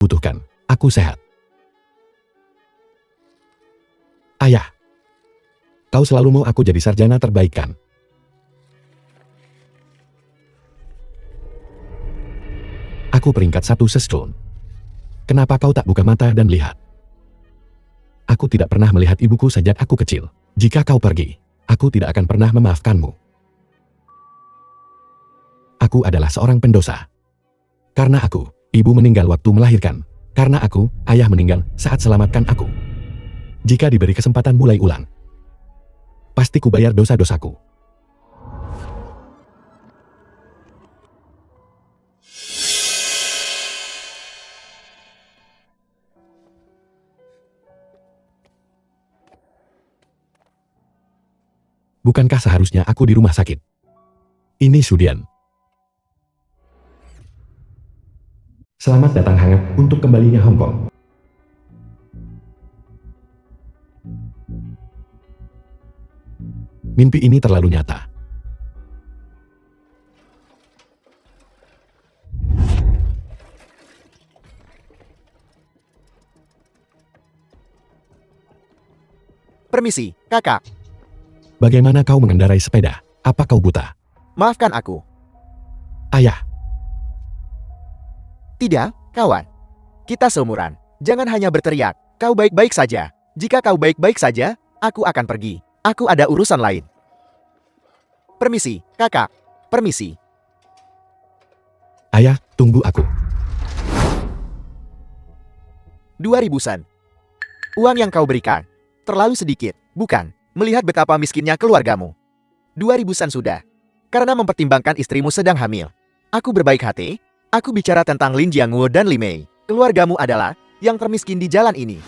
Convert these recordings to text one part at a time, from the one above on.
butuhkan. Aku sehat. Ayah. Kau selalu mau aku jadi sarjana terbaik kan? Aku peringkat 1 Sestone. Kenapa kau tak buka mata dan lihat? Aku tidak pernah melihat ibuku sejak aku kecil. Jika kau pergi, aku tidak akan pernah memaafkanmu. Aku adalah seorang pendosa. Karena aku, ibu meninggal waktu melahirkan. Karena aku, ayah meninggal saat selamatkan aku. Jika diberi kesempatan mulai ulang, pasti ku bayar dosa-dosaku. Bukankah seharusnya aku di rumah sakit? Ini Sudian. Selamat datang hangat untuk kembalinya Hong Kong. Mimpi ini terlalu nyata. Permisi, kakak. Bagaimana kau mengendarai sepeda? Apa kau buta? Maafkan aku. Ayah, Tidak, kawan. Kita seumuran. Jangan hanya berteriak. Kau baik-baik saja. Jika kau baik-baik saja, aku akan pergi. Aku ada urusan lain. Permisi, kakak. Permisi. ayah, tunggu aku. 2.000 sen. Uang yang kau berikan terlalu sedikit, bukan? Melihat betapa miskinnya keluargamu. 2.000 sen sudah. Karena mempertimbangkan istrimu sedang hamil. Aku berbaik hati. Aku bicara tentang Lin Jiangwo dan Li Mei. Keluargamu adalah yang termiskin di jalan ini.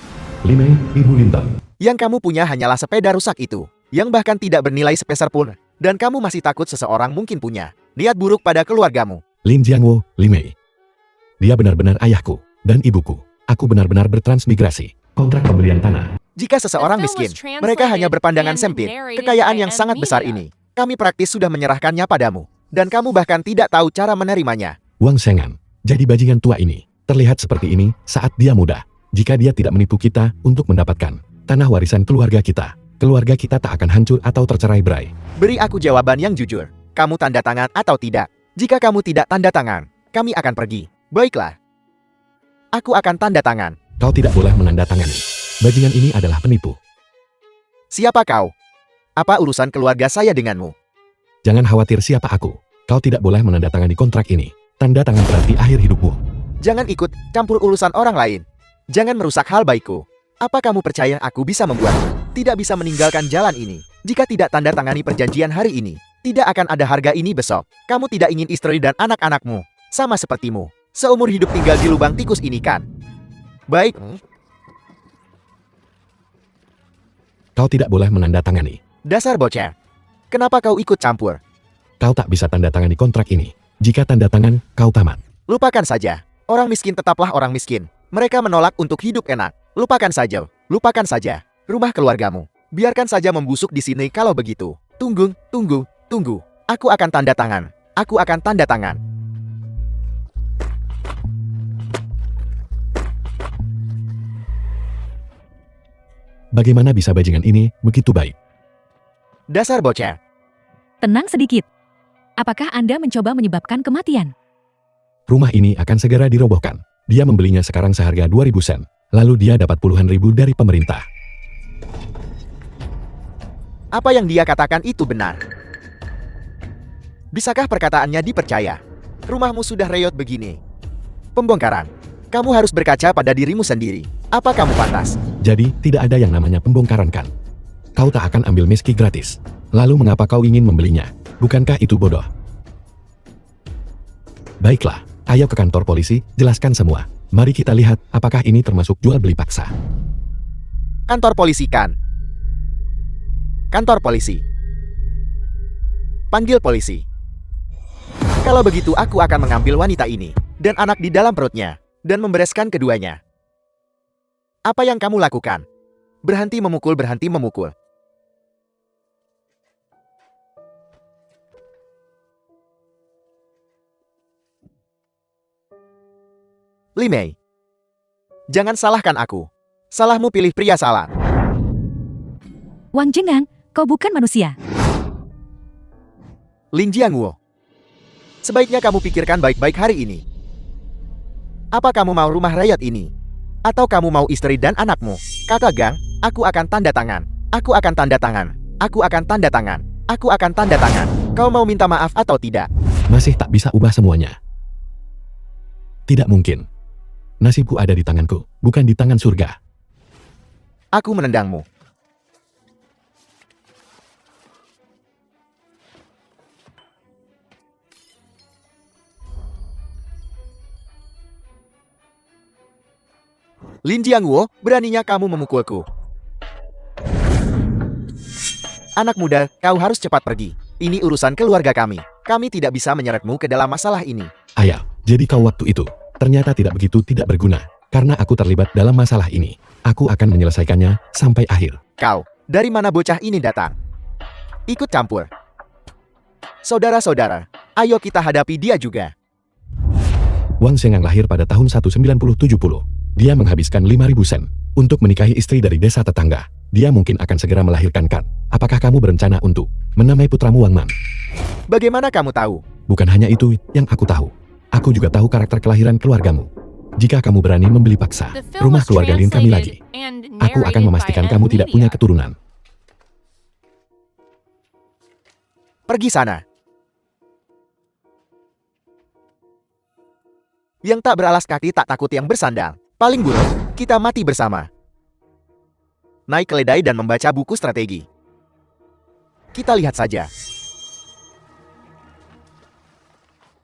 Li Mei, Ibu Lintang. Yang kamu punya hanyalah sepeda rusak itu, yang bahkan tidak bernilai sepeser pun. Dan kamu masih takut seseorang mungkin punya niat buruk pada keluargamu. Lin Jiangwo, Li Mei. Dia benar-benar ayahku dan ibuku. Aku benar-benar bertransmigrasi. Kontrak pembelian tanah. Jika seseorang miskin, mereka hanya berpandangan sempit. Kekayaan yang sangat besar ini, kami praktis sudah menyerahkannya padamu. Dan kamu bahkan tidak tahu cara menerimanya. Wang Sengan, jadi bajingan tua ini, terlihat seperti ini saat dia muda. Jika dia tidak menipu kita untuk mendapatkan tanah warisan keluarga kita tak akan hancur atau tercerai-berai. Beri aku jawaban yang jujur. Kamu tanda tangan atau tidak? Jika kamu tidak tanda tangan, kami akan pergi. Baiklah. Aku akan tanda tangan. Kau tidak boleh menandatangani. Bajingan ini adalah penipu. Siapa kau? Apa urusan keluarga saya denganmu? Jangan khawatir siapa aku. Kau tidak boleh menandatangani kontrak ini. Tanda tangan berarti akhir hidupmu. Jangan ikut campur urusan orang lain. Jangan merusak hal baikku. Apa kamu percaya aku bisa membuatmu tidak bisa meninggalkan jalan ini? Jika tidak tanda tangani perjanjian hari ini, tidak akan ada harga ini besok. Kamu tidak ingin istri dan anak-anakmu sama sepertimu. Seumur hidup tinggal di lubang tikus ini kan? Baik. Kau tidak boleh menandatangani. Dasar bocah. Kenapa kau ikut campur? Kau tak bisa tanda tangani kontrak ini. Jika tanda tangan, kau tamat. Lupakan saja. Orang miskin tetaplah orang miskin. Mereka menolak untuk hidup enak. Lupakan saja. Lupakan saja. Rumah keluargamu. Biarkan saja membusuk di sini kalau begitu. Tunggu. Aku akan tanda tangan. Aku akan tanda tangan. Bagaimana bisa bajingan ini begitu baik? Dasar bocah. Tenang sedikit. Apakah Anda mencoba menyebabkan kematian? Rumah ini akan segera dirobohkan. Dia membelinya sekarang seharga 2.000 sen. Lalu dia dapat puluhan ribu dari pemerintah. Apa yang dia katakan itu benar? Bisakah perkataannya dipercaya? Rumahmu sudah reot begini. Pembongkaran. Kamu harus berkaca pada dirimu sendiri. Apa kamu pantas? Jadi, tidak ada yang namanya pembongkaran kan? Kau tak akan ambil meski gratis. Lalu mengapa kau ingin membelinya? Bukankah itu bodoh? Baiklah, ayo ke kantor polisi, jelaskan semua. Mari kita lihat apakah ini termasuk jual beli paksa. Kantor polisi kan? Kantor polisi. Panggil polisi. Kalau begitu aku akan mengambil wanita ini dan anak di dalam perutnya dan membereskan keduanya. Apa yang kamu lakukan? Berhenti memukul, berhenti memukul. Li Mei. Jangan salahkan aku. Salahmu pilih pria salah. Wang Jengang, kau bukan manusia. Lin Jiangwo. Sebaiknya kamu pikirkan baik-baik hari ini. Apa kamu mau rumah rakyat ini? Atau kamu mau istri dan anakmu? Kata Gang, aku akan tanda tangan. Aku akan tanda tangan. Aku akan tanda tangan. Aku akan tanda tangan. Kau mau minta maaf atau tidak? Masih tak bisa ubah semuanya. Tidak mungkin. Nasibku ada di tanganku, bukan di tangan surga. Aku menendangmu. Lin Jiangwo, beraninya kamu memukulku. Anak muda, kau harus cepat pergi. Ini urusan keluarga kami. Kami tidak bisa menyeretmu ke dalam masalah ini. Ayah, jadi kau waktu itu ternyata tidak begitu tidak berguna. Karena aku terlibat dalam masalah ini. Aku akan menyelesaikannya sampai akhir. Kau, dari mana bocah ini datang? Ikut campur. Saudara-saudara, ayo kita hadapi dia juga. Wang Zhengang lahir pada tahun 1970. Dia menghabiskan 5.000 sen untuk menikahi istri dari desa tetangga. Dia mungkin akan segera melahirkan Kan. Apakah kamu berencana untuk menamai putramu Wang Man? Bagaimana kamu tahu? Bukan hanya itu yang aku tahu. Aku juga tahu karakter kelahiran keluargamu. Jika kamu berani membeli paksa rumah keluarga Lin kami lagi, aku akan memastikan kamu tidak punya keturunan. Pergi sana. Yang tak beralas kaki tak takut yang bersandal. Paling buruk, kita mati bersama. Naik keledai dan membaca buku strategi. Kita lihat saja.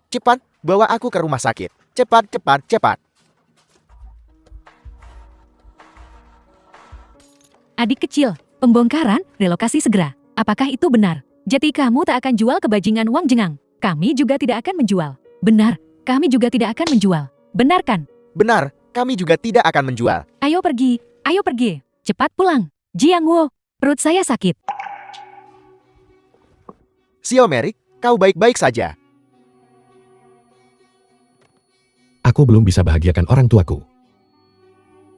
Cepat, bawa aku ke rumah sakit. Cepat, cepat, cepat. Adik kecil, pembongkaran, relokasi segera. Apakah itu benar? Jadi kamu tak akan jual kebajingan Wang Jengang. Kami juga tidak akan menjual. Benar, kami juga tidak akan menjual. Benar kan? Benar, kami juga tidak akan menjual. Ayo pergi, ayo pergi. Cepat pulang. Jiangwo, perut saya sakit. Xiao Merik, kau baik-baik saja. Aku belum bisa bahagiakan orang tuaku.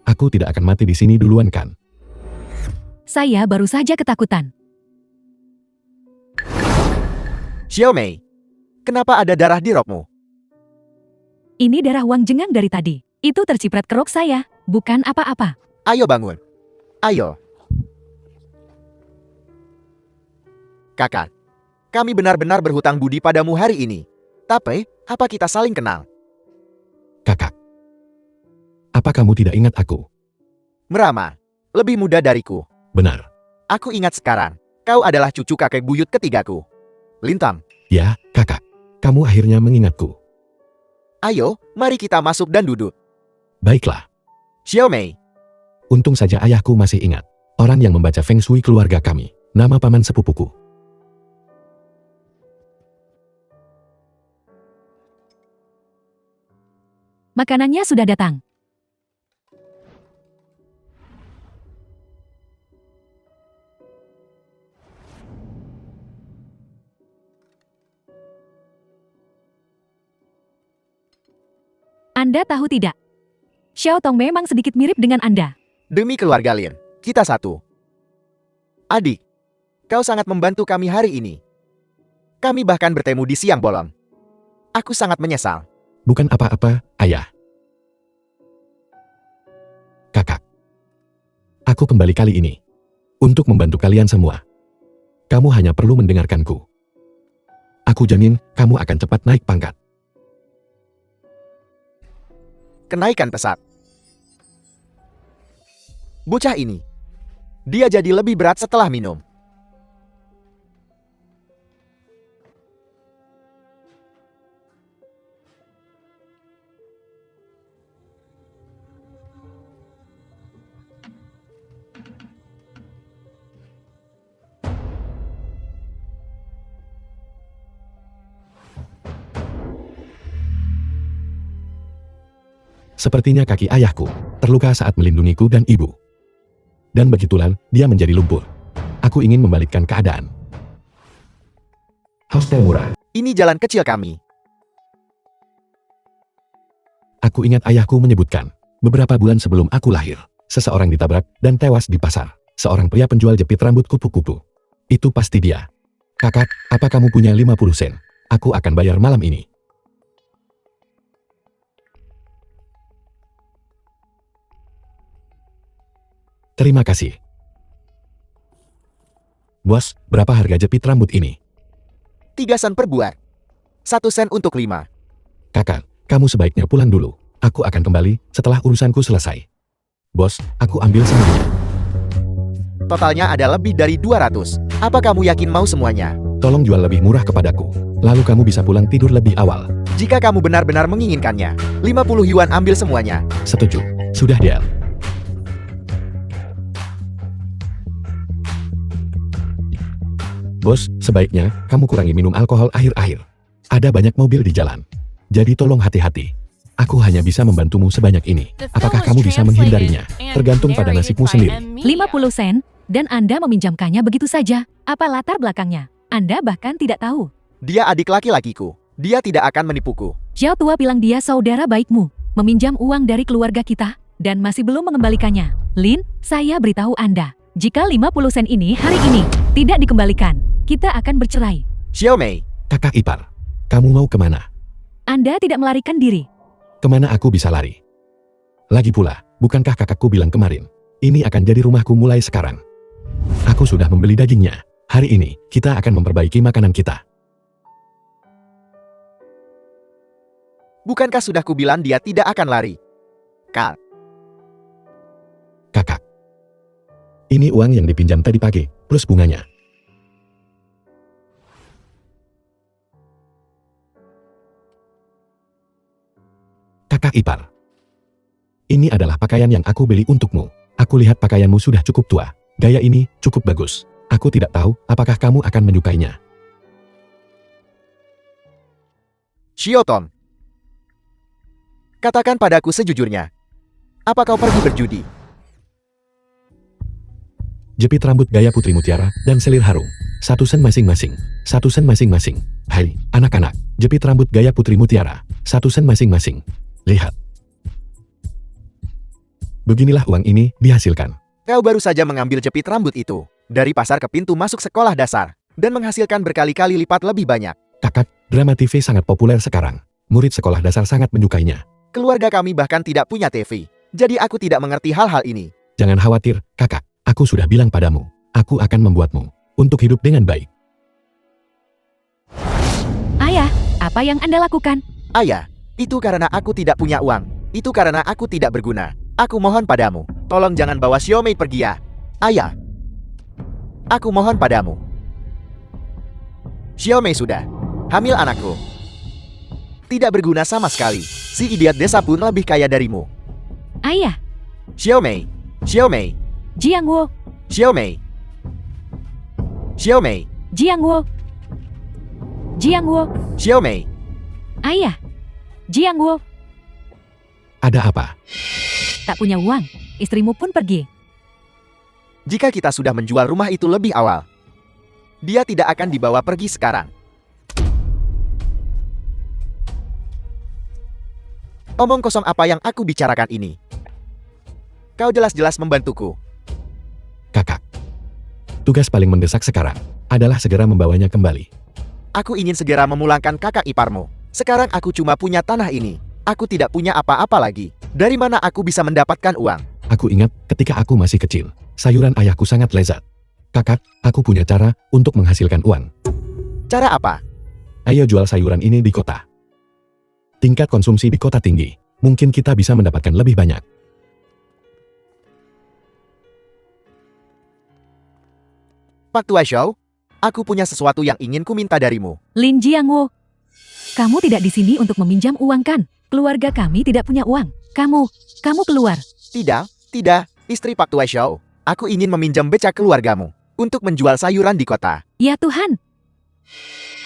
Aku tidak akan mati di sini duluan kan? Saya baru saja ketakutan. Xiao Mei, kenapa ada darah di rokmu? Ini darah Wang Jengang dari tadi. Itu terciprat ke rok saya, bukan apa-apa. Ayo bangun. Ayo. Kakak, kami benar-benar berhutang budi padamu hari ini. Tapi, apa kita saling kenal? Kakak, apa kamu tidak ingat aku? Merama, lebih muda dariku. Benar. Aku ingat sekarang, kau adalah cucu kakek buyut ketigaku. Lintang, Ya, kakak. Kamu akhirnya mengingatku. ayo, mari kita masuk dan duduk. Baiklah. Xiao Mei, Untung saja ayahku masih ingat. Orang yang membaca Feng Shui keluarga kami. Nama paman sepupuku. Makanannya sudah datang. Anda tahu tidak? Xiao Tong memang sedikit mirip dengan Anda. demi keluarga Lin, kita satu. Adik, kau sangat membantu kami hari ini. Kami bahkan bertemu di siang bolong. Aku sangat menyesal. Bukan apa-apa, ayah. Kakak. Aku kembali kali ini. Untuk membantu kalian semua. Kamu hanya perlu mendengarkanku. Aku jamin, kamu akan cepat naik pangkat. Kenaikan pesat. Bocah ini. Dia jadi lebih berat setelah minum. Sepertinya kaki ayahku terluka saat melindungiku dan ibu. Dan begitulah dia menjadi lumpur. Aku ingin membalikkan keadaan. Hostel murah. Ini jalan kecil kami. Aku ingat ayahku menyebutkan, Beberapa bulan sebelum aku lahir, seseorang ditabrak dan tewas di pasar. Seorang pria penjual jepit rambut kupu-kupu. Itu pasti dia. Kakak, apa kamu punya 50 sen? Aku akan bayar malam ini. Terima kasih. Bos, berapa harga jepit rambut ini? 3 sen per buah. 1 sen untuk 5. Kakak, kamu sebaiknya pulang dulu. Aku akan kembali setelah urusanku selesai. Bos, aku ambil semuanya. Totalnya ada lebih dari 200. Apa kamu yakin mau semuanya? Tolong jual lebih murah kepadaku. Lalu kamu bisa pulang tidur lebih awal. Jika kamu benar-benar menginginkannya, 50 yuan ambil semuanya. Setuju. Sudah, Del. Bos, sebaiknya kamu kurangi minum alkohol akhir-akhir. Ada banyak mobil di jalan. Jadi tolong hati-hati. Aku hanya bisa membantumu sebanyak ini. Apakah kamu bisa menghindarinya? Tergantung pada nasibmu sendiri. 50 sen, dan Anda meminjamkannya begitu saja. Apa latar belakangnya? Anda bahkan tidak tahu. Dia adik laki-lakiku. Dia tidak akan menipuku. Xiao Tua bilang dia saudara baikmu, meminjam uang dari keluarga kita, dan masih belum mengembalikannya. Lin, saya beritahu Anda, jika 50 sen ini hari ini tidak dikembalikan, kita akan bercerai. Xiao Mei, Kakak ipar, kamu mau kemana? Anda tidak melarikan diri. Kemana aku bisa lari? Lagi pula, bukankah kakakku bilang kemarin, ini akan jadi rumahku mulai sekarang. Aku sudah membeli dagingnya. Hari ini, kita akan memperbaiki makanan kita. bukankah sudah kubilang dia tidak akan lari? Kal, Kakak, ini uang yang dipinjam tadi pagi, plus bunganya. Kakak ipar, ini adalah pakaian yang aku beli untukmu. Aku lihat pakaianmu sudah cukup tua. Gaya ini cukup bagus. Aku tidak tahu apakah kamu akan menyukainya. Shioton, katakan padaku sejujurnya. Apa kau pergi berjudi? Jepit rambut gaya Putri Mutiara dan selir harum. 1 sen masing-masing. 1 sen masing-masing. Hai, anak-anak. Jepit rambut gaya Putri Mutiara. 1 sen masing-masing. Lihat. Beginilah uang ini dihasilkan. Kau baru saja mengambil jepit rambut itu dari pasar ke pintu masuk sekolah dasar dan menghasilkan berkali-kali lipat lebih banyak. Kakak, drama TV sangat populer sekarang. Murid sekolah dasar sangat menyukainya. Keluarga kami bahkan tidak punya TV. Jadi aku tidak mengerti hal-hal ini. Jangan khawatir, kakak. Aku sudah bilang padamu. Aku akan membuatmu untuk hidup dengan baik. Ayah, apa yang Anda lakukan? Ayah, itu karena aku tidak punya uang. Itu karena aku tidak berguna. Aku mohon padamu, tolong jangan bawa Xiaomei pergi ya. Ayah, aku mohon padamu. Xiaomei sudah hamil anakku. Tidak berguna sama sekali. Si idiot desa pun lebih kaya darimu. Ayah, Xiaomei, Xiaomei, Jiang Wo, Xiaomei, Xiaomei, Jiang Wo, Jiang Wo, Xiaomei. Ayah, Jiang Wo. Ada apa? Tak punya uang, istrimu pun pergi. Jika kita sudah menjual rumah itu lebih awal, dia tidak akan dibawa pergi sekarang. Omong kosong apa yang aku bicarakan ini? Kau jelas-jelas membantuku. Kakak. Tugas paling mendesak sekarang adalah segera membawanya kembali. Aku ingin segera memulangkan kakak iparmu. Sekarang aku cuma punya tanah ini. Aku tidak punya apa-apa lagi. Dari mana aku bisa mendapatkan uang? Aku ingat ketika aku masih kecil, sayuran ayahku sangat lezat. Kakak, aku punya cara untuk menghasilkan uang. Cara apa? Ayo jual sayuran ini di kota. Tingkat konsumsi di kota tinggi. Mungkin kita bisa mendapatkan lebih banyak. Pak Tua Xiao, aku punya sesuatu yang ingin ku minta darimu. Lin Jiang Wo, kamu tidak di sini untuk meminjam uang kan? Keluarga kami tidak punya uang. Kamu keluar. Tidak, istri Pak Tua Xiao. Aku ingin meminjam becak keluargamu untuk menjual sayuran di kota. Ya Tuhan.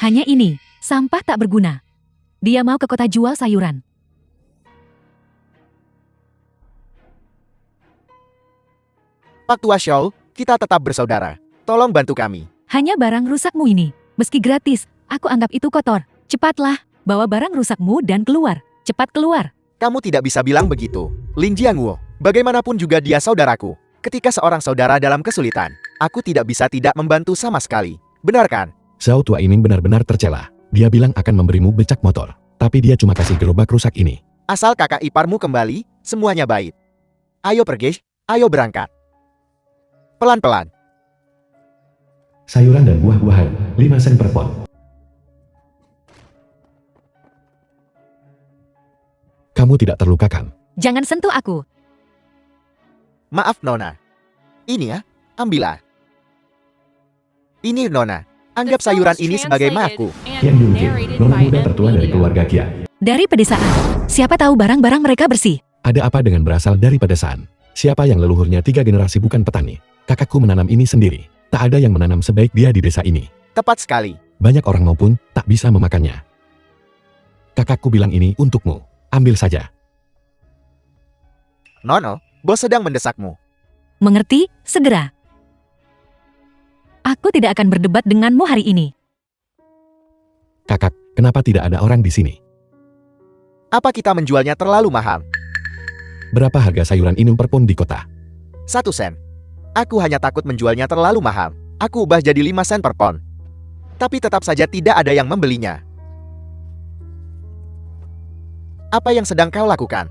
Hanya ini, sampah tak berguna. Dia mau ke kota jual sayuran. Pak Tua Xiao, kita tetap bersaudara. Tolong bantu kami. Hanya barang rusakmu ini. Meski gratis, aku anggap itu kotor. Cepatlah, bawa barang rusakmu dan keluar. Cepat keluar. Kamu tidak bisa bilang begitu. Lin Jiangwo, bagaimanapun juga dia saudaraku. Ketika seorang saudara dalam kesulitan, aku tidak bisa tidak membantu sama sekali. Benar kan? Zhao tua ini benar-benar tercela. Dia bilang akan memberimu becak motor, tapi dia cuma kasih gerobak rusak ini. Asal kakak iparmu kembali, semuanya baik. Ayo pergi, ayo berangkat. Pelan-pelan. Sayuran dan buah-buahan, 5 sen per pon. Kamu tidak terluka kan? Jangan sentuh aku. Maaf Nona. Ini ya, ambillah. Ini Nona, anggap sayuran ini sebagai maafku. Qian Yunqin, nona muda tertua dari keluarga Qia. Dari pedesaan. Siapa tahu barang-barang mereka bersih. Ada apa dengan berasal dari pedesaan? Siapa yang leluhurnya 3 generasi bukan petani? Kakakku menanam ini sendiri. Tak ada yang menanam sebaik dia di desa ini. Tepat sekali. Banyak orang maupun tak bisa memakannya. Kakakku bilang ini untukmu. Ambil saja. Nono, bos sedang mendesakmu. Mengerti? Segera. Aku tidak akan berdebat denganmu hari ini. Kakak, kenapa tidak ada orang di sini? Apa kita menjualnya terlalu mahal? Berapa harga sayuran ini per pon di kota? 1 sen. Aku hanya takut menjualnya terlalu mahal. Aku ubah jadi 5 sen per pon. Tapi tetap saja tidak ada yang membelinya. Apa yang sedang kau lakukan?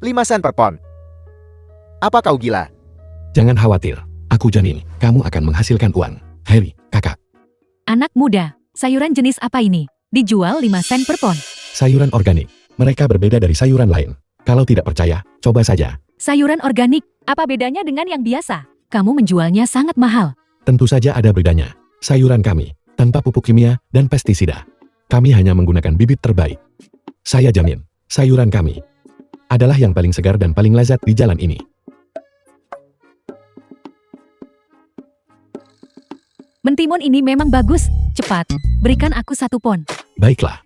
Lima sen per pon. Apa kau gila? Jangan khawatir, aku jamin kamu akan menghasilkan uang. Hei, kakak, Anak muda, sayuran jenis apa ini? Dijual 5 sen per pon. sayuran organik. Mereka berbeda dari sayuran lain. Kalau tidak percaya, coba saja. Sayuran organik, apa bedanya dengan yang biasa? Kamu menjualnya sangat mahal. Tentu saja ada bedanya. Sayuran kami, tanpa pupuk kimia dan pestisida. Kami hanya menggunakan bibit terbaik. Saya jamin, sayuran kami adalah yang paling segar dan paling lezat di jalan ini. Mentimun ini memang bagus. Cepat, berikan aku 1 pon. Baiklah,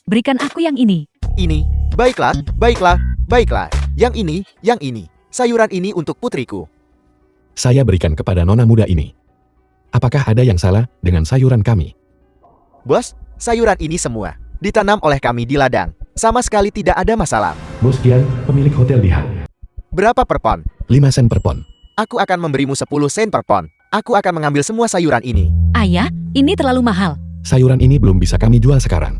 Berikan aku yang ini. Ini, baiklah, baiklah, baiklah. Yang ini. Sayuran ini untuk putriku. saya berikan kepada nona muda ini. Apakah ada yang salah dengan sayuran kami? Bos, sayuran ini semua ditanam oleh kami di ladang. Sama sekali tidak ada masalah. Bos Qian, pemilik hotel di Hang. Berapa per pon? 5 sen per pon. Aku akan memberimu 10 sen per pon. Aku akan mengambil semua sayuran ini. Ayah, ini terlalu mahal. Sayuran ini belum bisa kami jual sekarang.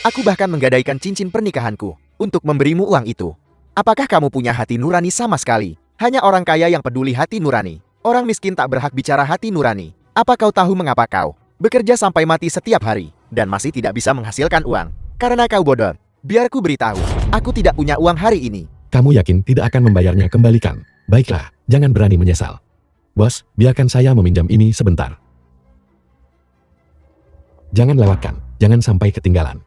Aku bahkan menggadaikan cincin pernikahanku untuk memberimu uang itu. Apakah kamu punya hati nurani sama sekali? Hanya orang kaya yang peduli hati nurani. Orang miskin tak berhak bicara hati nurani. Apa kau tahu mengapa kau bekerja sampai mati setiap hari dan masih tidak bisa menghasilkan uang? Karena kau bodoh. Biar ku beritahu, aku tidak punya uang hari ini. Kamu yakin tidak akan membayarnya kembalikan? Baiklah, jangan berani menyesal. Bos, biarkan saya meminjam ini sebentar. Jangan lewatkan, jangan sampai ketinggalan.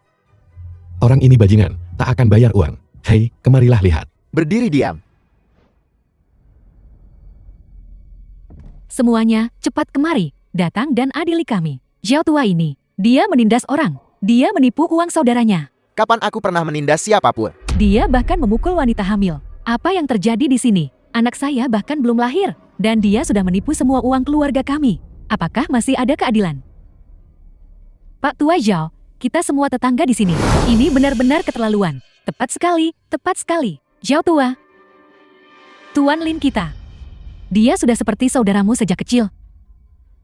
Orang ini bajingan, tak akan bayar uang. Hei, kemarilah lihat. Berdiri diam. Semuanya, cepat kemari. Datang dan adili kami. Zhao tua ini, dia menindas orang. Dia menipu uang saudaranya. Kapan aku pernah menindas siapapun? Dia bahkan memukul wanita hamil. Apa yang terjadi di sini? Anak saya bahkan belum lahir. Dan dia sudah menipu semua uang keluarga kami. Apakah masih ada keadilan? Pak Tua Zhao, kita semua tetangga di sini. Ini benar-benar keterlaluan. Tepat sekali, tepat sekali. Zhao tua. Tuan Lin kita. Dia sudah seperti saudaramu sejak kecil.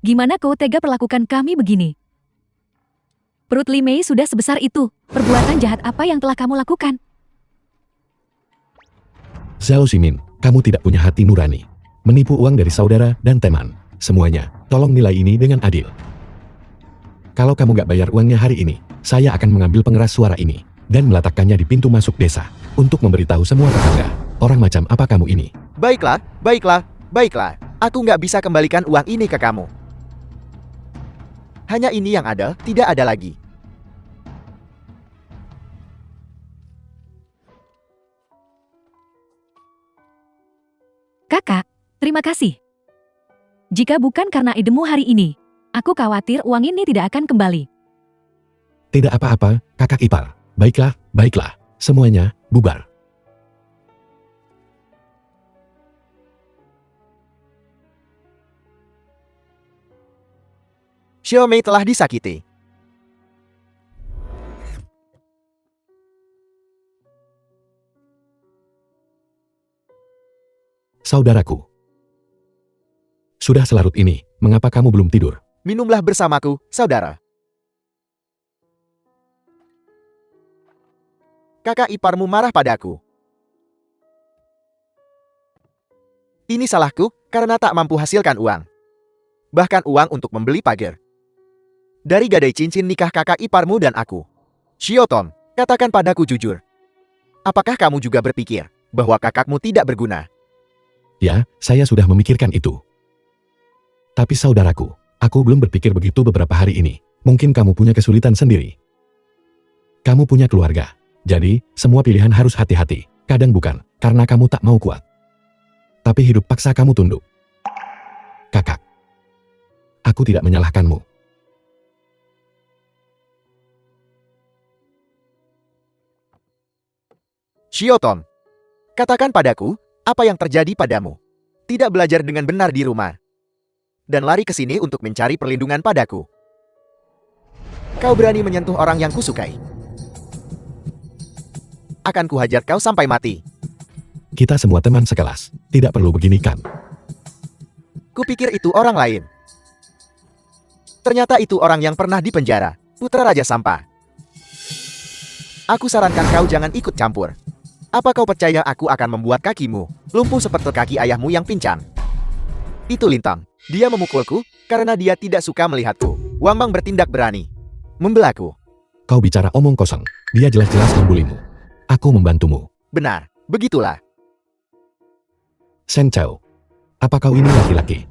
Gimana kau tega perlakukan kami begini? Perut Li Mei sudah sebesar itu. Perbuatan jahat apa yang telah kamu lakukan? Zhao Ximin, kamu tidak punya hati nurani. Menipu uang dari saudara dan teman. Semuanya, tolong nilai ini dengan adil. Kalau kamu gak bayar uangnya hari ini, saya akan mengambil pengeras suara ini dan meletakkannya di pintu masuk desa untuk memberitahu semua tetangga. Orang macam apa kamu ini? Baiklah, baiklah, baiklah. Aku nggak bisa kembalikan uang ini ke kamu. Hanya ini yang ada, tidak ada lagi. Kakak, terima kasih. Jika bukan karena idemu hari ini, aku khawatir uang ini tidak akan kembali. Tidak apa-apa, kakak ipar. Baiklah, baiklah. Semuanya, bubar. Xiaomei telah disakiti. Saudaraku. Sudah selarut ini, mengapa kamu belum tidur? Minumlah bersamaku, saudara. Kakak iparmu marah padaku. Ini salahku, karena tak mampu hasilkan uang. Bahkan uang untuk membeli pagar. Dari gadai cincin nikah kakak iparmu dan aku. Shioton, katakan padaku jujur. Apakah kamu juga berpikir bahwa kakakmu tidak berguna? Ya, saya sudah memikirkan itu. Tapi saudaraku, aku belum berpikir begitu beberapa hari ini. Mungkin kamu punya kesulitan sendiri. Kamu punya keluarga. Jadi, semua pilihan harus hati-hati. Kadang bukan, karena kamu tak mau kuat. Tapi hidup paksa kamu tunduk. Kakak. Aku tidak menyalahkanmu. Shioton, katakan padaku, apa yang terjadi padamu? Tidak belajar dengan benar di rumah. Dan lari ke sini untuk mencari perlindungan padaku. Kau berani menyentuh orang yang kusukai. Akan kuhajar kau sampai mati. Kita semua teman sekelas. Tidak perlu begini kan? Kupikir itu orang lain. Ternyata itu orang yang pernah dipenjara. Putra Raja Sampah. Aku sarankan kau jangan ikut campur. Apa kau percaya aku akan membuat kakimu lumpuh seperti kaki ayahmu yang pincang? Itu Lintang. Dia memukulku karena dia tidak suka melihatku. Wambang bertindak berani. Membelaku. Kau bicara omong kosong. Dia jelas-jelas membulimu. Aku membantumu. Benar, begitulah. Shen Chao. Apa kau ini laki-laki?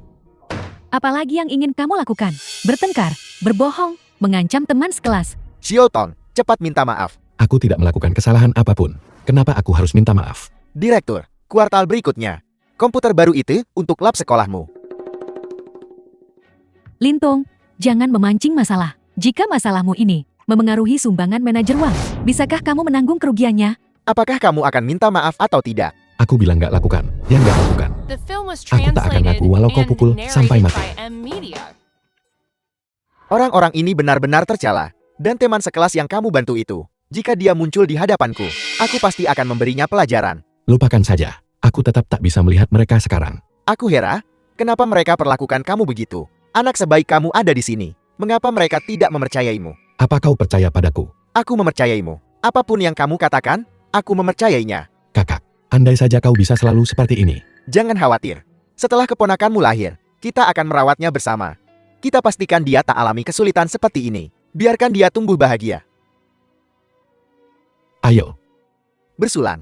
Apalagi yang ingin kamu lakukan? Bertengkar, berbohong, mengancam teman sekelas. Shioton, cepat minta maaf. Aku tidak melakukan kesalahan apapun. Kenapa aku harus minta maaf? Direktur, kuartal berikutnya. Komputer baru itu untuk lab sekolahmu. Lintong, jangan memancing masalah. Jika masalahmu ini memengaruhi sumbangan manajer Wang, bisakah kamu menanggung kerugiannya? Apakah kamu akan minta maaf atau tidak? Aku bilang gak lakukan. Ya gak lakukan. Aku tak akan ngaku walau kau pukul sampai mati. Orang-orang ini benar-benar tercela. Dan teman sekelas yang kamu bantu itu, jika dia muncul di hadapanku, aku pasti akan memberinya pelajaran. Lupakan saja. Aku tetap tak bisa melihat mereka sekarang. Aku heran, kenapa mereka perlakukan kamu begitu? Anak sebaik kamu ada di sini. Mengapa mereka tidak mempercayaimu? Apa kau percaya padaku? Aku mempercayaimu. Apapun yang kamu katakan, aku mempercayainya. Kakak, andai saja kau bisa selalu seperti ini. Jangan khawatir. Setelah keponakanmu lahir, kita akan merawatnya bersama. Kita pastikan dia tak alami kesulitan seperti ini. Biarkan dia tumbuh bahagia. Ayo. Bersulang.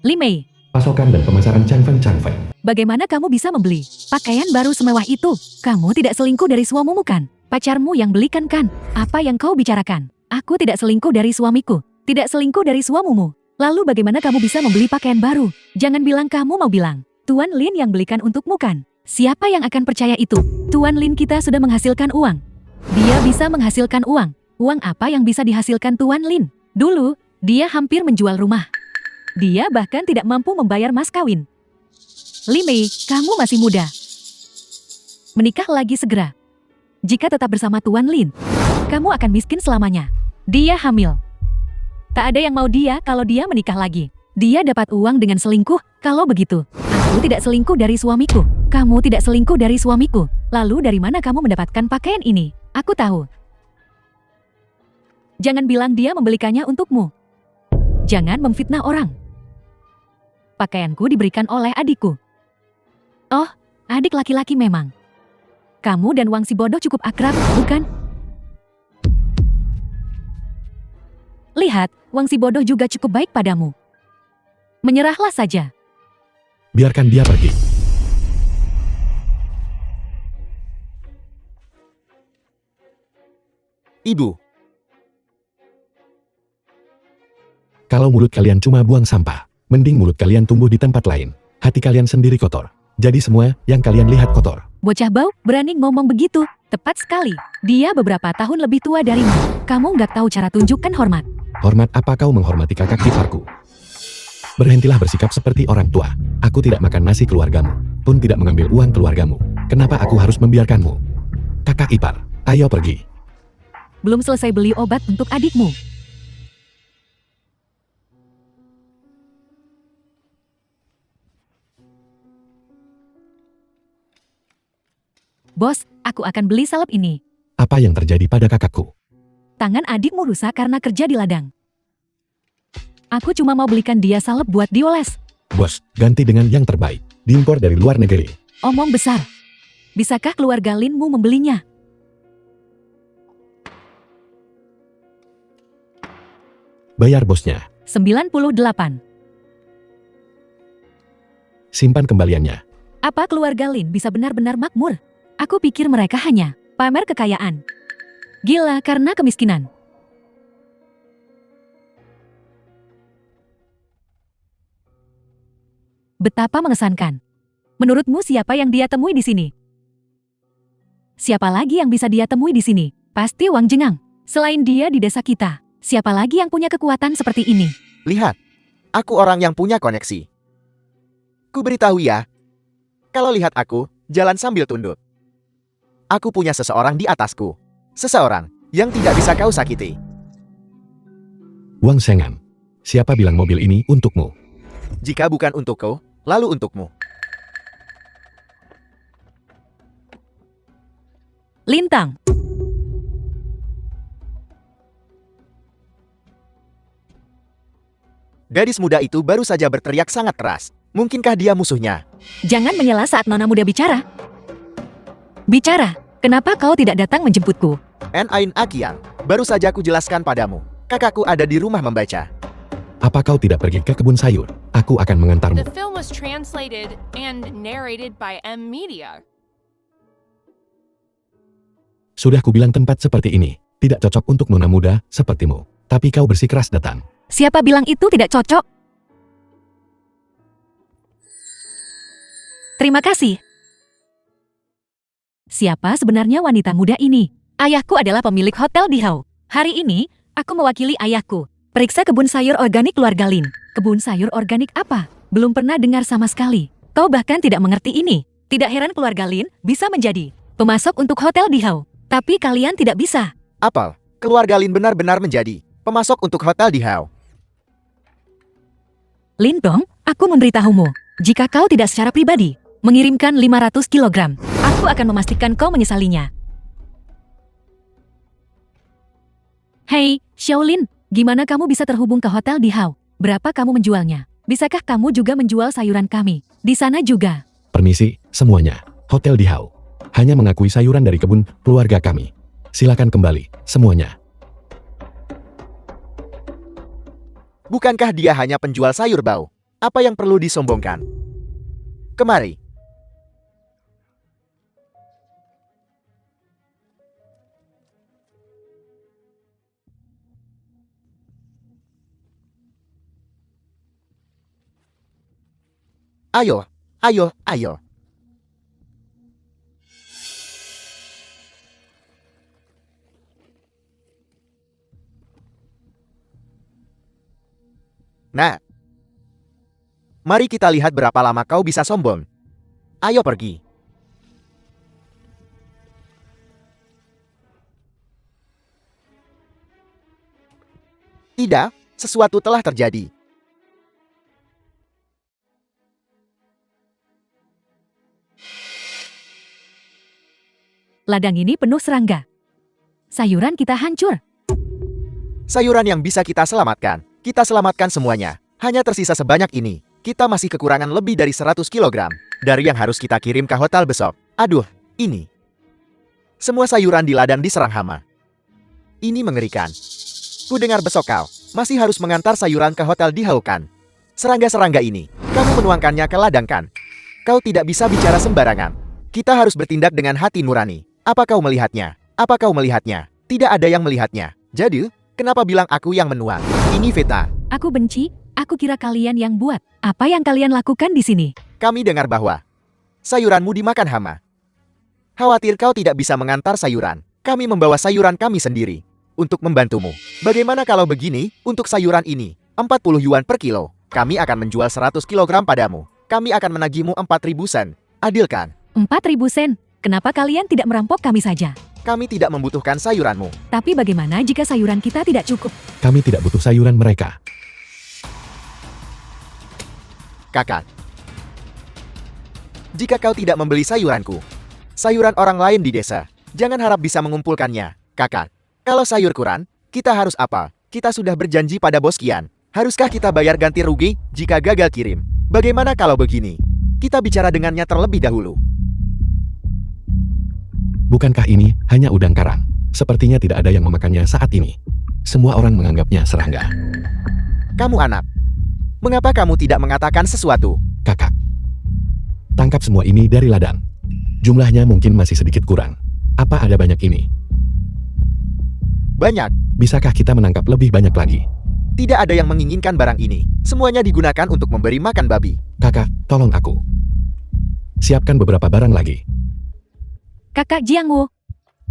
Li Mei, Pasokan dan pemasaran Changfeng. bagaimana kamu bisa membeli pakaian baru semewah itu? Kamu tidak selingkuh dari suamimu kan? Pacarmu yang belikan kan? Apa yang kau bicarakan? Aku tidak selingkuh dari suamiku. Tidak selingkuh dari suamimu. Lalu bagaimana kamu bisa membeli pakaian baru? Jangan bilang kamu mau bilang. Tuan Lin yang belikan untukmu kan? Siapa yang akan percaya itu? Tuan Lin kita sudah menghasilkan uang. Dia bisa menghasilkan uang. Uang apa yang bisa dihasilkan Tuan Lin? Dulu, dia hampir menjual rumah. Dia bahkan tidak mampu membayar mas kawin. Li Mei, kamu masih muda. Menikah lagi segera. Jika tetap bersama Tuan Lin, kamu akan miskin selamanya. Dia hamil. Tak ada yang mau dia kalau dia menikah lagi. Dia dapat uang dengan selingkuh, kalau begitu. Aku tidak selingkuh dari suamiku. Kamu tidak selingkuh dari suamiku. Lalu dari mana kamu mendapatkan pakaian ini? Aku tahu. Jangan bilang dia membelikannya untukmu. Jangan memfitnah orang. Pakaianku diberikan oleh adikku. Oh, adik laki-laki memang. Kamu dan Wang si bodoh cukup akrab, bukan? Lihat, Wang si bodoh juga cukup baik padamu. Menyerahlah saja. Biarkan dia pergi. Ibu, Kalau mulut kalian cuma buang sampah, mending mulut kalian tumbuh di tempat lain. Hati kalian sendiri kotor. Jadi semua yang kalian lihat kotor. Bocah bau, berani ngomong begitu. Tepat sekali. Dia beberapa tahun lebih tua darimu. Kamu nggak tahu cara tunjukkan hormat. Hormat apa kau menghormati kakak iparku? Berhentilah bersikap seperti orang tua. Aku tidak makan nasi keluargamu, pun tidak mengambil uang keluargamu. Kenapa aku harus membiarkanmu? Kakak ipar, ayo pergi. Belum selesai beli obat untuk adikmu. Bos, aku akan beli salep ini. Apa yang terjadi pada kakakku? Tangan adikmu rusak karena kerja di ladang. Aku cuma mau belikan dia salep buat dioles. Bos, ganti dengan yang terbaik. Diimpor dari luar negeri. Omong besar. Bisakah keluarga Linmu membelinya? Bayar bosnya. 98. Simpan kembaliannya. Apa keluarga Lin bisa benar-benar makmur? Aku pikir mereka hanya pamer kekayaan. Gila karena kemiskinan. Betapa mengesankan. Menurutmu siapa yang dia temui di sini? Siapa lagi yang bisa dia temui di sini? Pasti Wang Jengang. Selain dia di desa kita, siapa lagi yang punya kekuatan seperti ini? Lihat, aku orang yang punya koneksi. Ku beritahu ya, kalau lihat aku, jalan sambil tunduk. Aku punya seseorang di atasku. Seseorang yang tidak bisa kau sakiti. Wang Sengan. Siapa bilang mobil ini untukmu? Jika bukan untukku, lalu untukmu. Lintang. Gadis muda itu baru saja berteriak sangat keras. Mungkinkah dia musuhnya? Jangan menyela saat nona muda bicara. Bicara, kenapa kau tidak datang menjemputku? Ain Akian, baru saja ku jelaskan padamu. Kakakku ada di rumah membaca. Apa kau tidak pergi ke kebun sayur? Aku akan mengantarmu. The film was translated and narrated by M Media. Sudah kubilang tempat seperti ini tidak cocok untuk nona muda sepertimu. Tapi kau bersikeras datang. Siapa bilang itu tidak cocok? Terima kasih. Siapa sebenarnya wanita muda ini? Ayahku adalah pemilik hotel di Hau. Hari ini, aku mewakili ayahku. Periksa kebun sayur organik keluarga Lin. Kebun sayur organik apa? Belum pernah dengar sama sekali. Kau bahkan tidak mengerti ini. Tidak heran keluarga Lin bisa menjadi pemasok untuk hotel di Hau. Tapi kalian tidak bisa. Apel, keluarga Lin benar-benar menjadi pemasok untuk hotel di Hau. Lin Dong, aku memberitahumu. Jika kau tidak secara pribadi mengirimkan 500 kilogram, aku akan memastikan kau menyesalinya. Hei, Xiaolin, gimana kamu bisa terhubung ke hotel di Hau? Berapa kamu menjualnya? Bisakah kamu juga menjual sayuran kami? Di sana juga. Permisi, semuanya. Hotel di Hau hanya mengakui sayuran dari kebun keluarga kami. Silakan kembali, semuanya. Bukankah dia hanya penjual sayur bau? Apa yang perlu disombongkan? Kemari. Ayo, ayo, ayo. Nah, mari kita lihat berapa lama kau bisa sombong. Ayo pergi. Tidak, sesuatu telah terjadi. Ladang ini penuh serangga. Sayuran kita hancur. Sayuran yang bisa kita selamatkan. Kita selamatkan semuanya. Hanya tersisa sebanyak ini. Kita masih kekurangan lebih dari 100 kilogram. Dari yang harus kita kirim ke hotel besok. Aduh, ini. Semua sayuran di ladang diserang hama. Ini mengerikan. Ku dengar besok kau masih harus mengantar sayuran ke hotel di Haukan. Serangga-serangga ini, kamu menuangkannya ke ladang kan? Kau tidak bisa bicara sembarangan. Kita harus bertindak dengan hati nurani. Apa kau melihatnya? Apa kau melihatnya? Tidak ada yang melihatnya. Jadi, kenapa bilang aku yang menuang? Ini Veta. Aku benci, aku kira kalian yang buat. Apa yang kalian lakukan di sini? Kami dengar bahwa sayuranmu dimakan hama. Khawatir kau tidak bisa mengantar sayuran. Kami membawa sayuran kami sendiri untuk membantumu. Bagaimana kalau begini, untuk sayuran ini, 40 yuan per kilo. Kami akan menjual 100 kilogram padamu. Kami akan menagihmu 4.000 sen. Adil kan? 4.000 sen. Kenapa kalian tidak merampok kami saja? Kami tidak membutuhkan sayuranmu. Tapi bagaimana jika sayuran kita tidak cukup? Kami tidak butuh sayuran mereka. Kakak. Jika kau tidak membeli sayuranku, sayuran orang lain di desa, jangan harap bisa mengumpulkannya, kakak. Kalau sayur kurang, kita harus apa? Kita sudah berjanji pada bos Kian. Haruskah kita bayar ganti rugi jika gagal kirim? Bagaimana kalau begini? Kita bicara dengannya terlebih dahulu. Bukankah ini hanya udang karang? Sepertinya tidak ada yang memakannya saat ini. Semua orang menganggapnya serangga. Kamu anak. Mengapa kamu tidak mengatakan sesuatu? Kakak. Tangkap semua ini dari ladang. Jumlahnya mungkin masih sedikit kurang. Apa ada banyak ini? Banyak. Bisakah kita menangkap lebih banyak lagi? Tidak ada yang menginginkan barang ini. Semuanya digunakan untuk memberi makan babi. Kakak, tolong aku. Siapkan beberapa barang lagi. Kakak Jiangwo,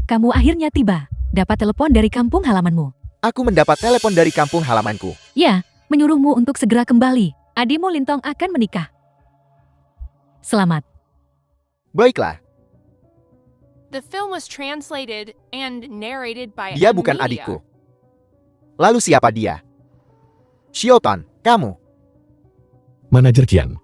kamu akhirnya tiba. Dapat telepon dari kampung halamanmu. Aku mendapat telepon dari kampung halamanku. Ya, menyuruhmu untuk segera kembali. Adikmu Lintong akan menikah. Selamat. Baiklah, The film was translated and narrated by dia M bukan Media. adikku. Lalu siapa dia? Shioton, kamu. Manajer Kian,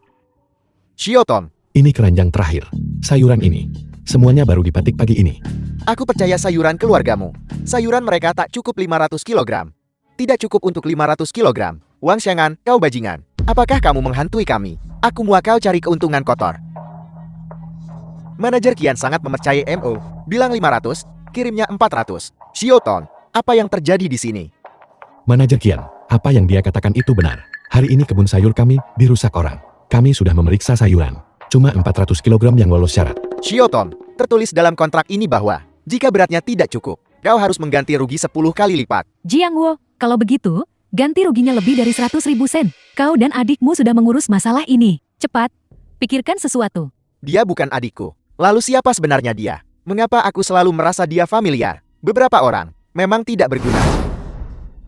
Shioton, ini keranjang terakhir. Sayuran ini. Semuanya baru dipetik pagi ini. aku percaya sayuran keluargamu. Sayuran mereka tak cukup 500 kilogram. Tidak cukup untuk 500 kilogram. Wang Xiangan, kau bajingan. Apakah kamu menghantui kami? Aku mua kau cari keuntungan kotor. Manajer Kian sangat mempercayai MO. Bilang 500, kirimnya 400. Shioton, apa yang terjadi di sini? Manajer Kian, apa yang dia katakan itu benar. Hari ini kebun sayur kami dirusak orang. Kami sudah memeriksa sayuran. Cuma 400 kilogram yang lolos syarat. Shioton, tertulis dalam kontrak ini bahwa jika beratnya tidak cukup, kau harus mengganti rugi 10 kali lipat. Jiangwo, kalau begitu, ganti ruginya lebih dari 100.000 sen. Kau dan adikmu sudah mengurus masalah ini. Cepat, pikirkan sesuatu. Dia bukan adikku. Lalu siapa sebenarnya dia? Mengapa aku selalu merasa dia familiar? Beberapa orang memang tidak berguna.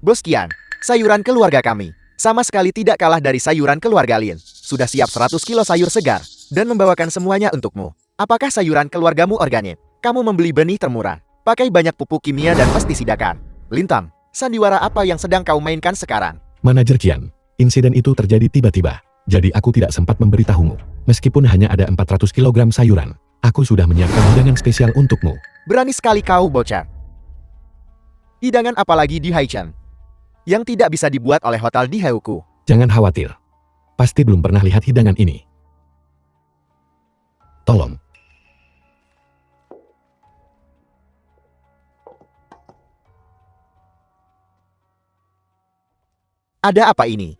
Bos Kian, sayuran keluarga kami sama sekali tidak kalah dari sayuran keluarga Lin. Sudah siap 100 kilo sayur segar dan membawakan semuanya untukmu. Apakah sayuran keluargamu organik? Kamu membeli benih termurah, pakai banyak pupuk kimia dan pestisida kan? Lintang, sandiwara apa yang sedang kau mainkan sekarang? Manajer Kian, insiden itu terjadi tiba-tiba. Jadi aku tidak sempat memberitahumu. Meskipun hanya ada 400 kilogram sayuran, aku sudah menyiapkan hidangan spesial untukmu. Berani sekali kau bocah. Hidangan apalagi di Haichan yang tidak bisa dibuat oleh hotel di Heuku. Jangan khawatir. Pasti belum pernah lihat hidangan ini. Tolong. Ada apa ini?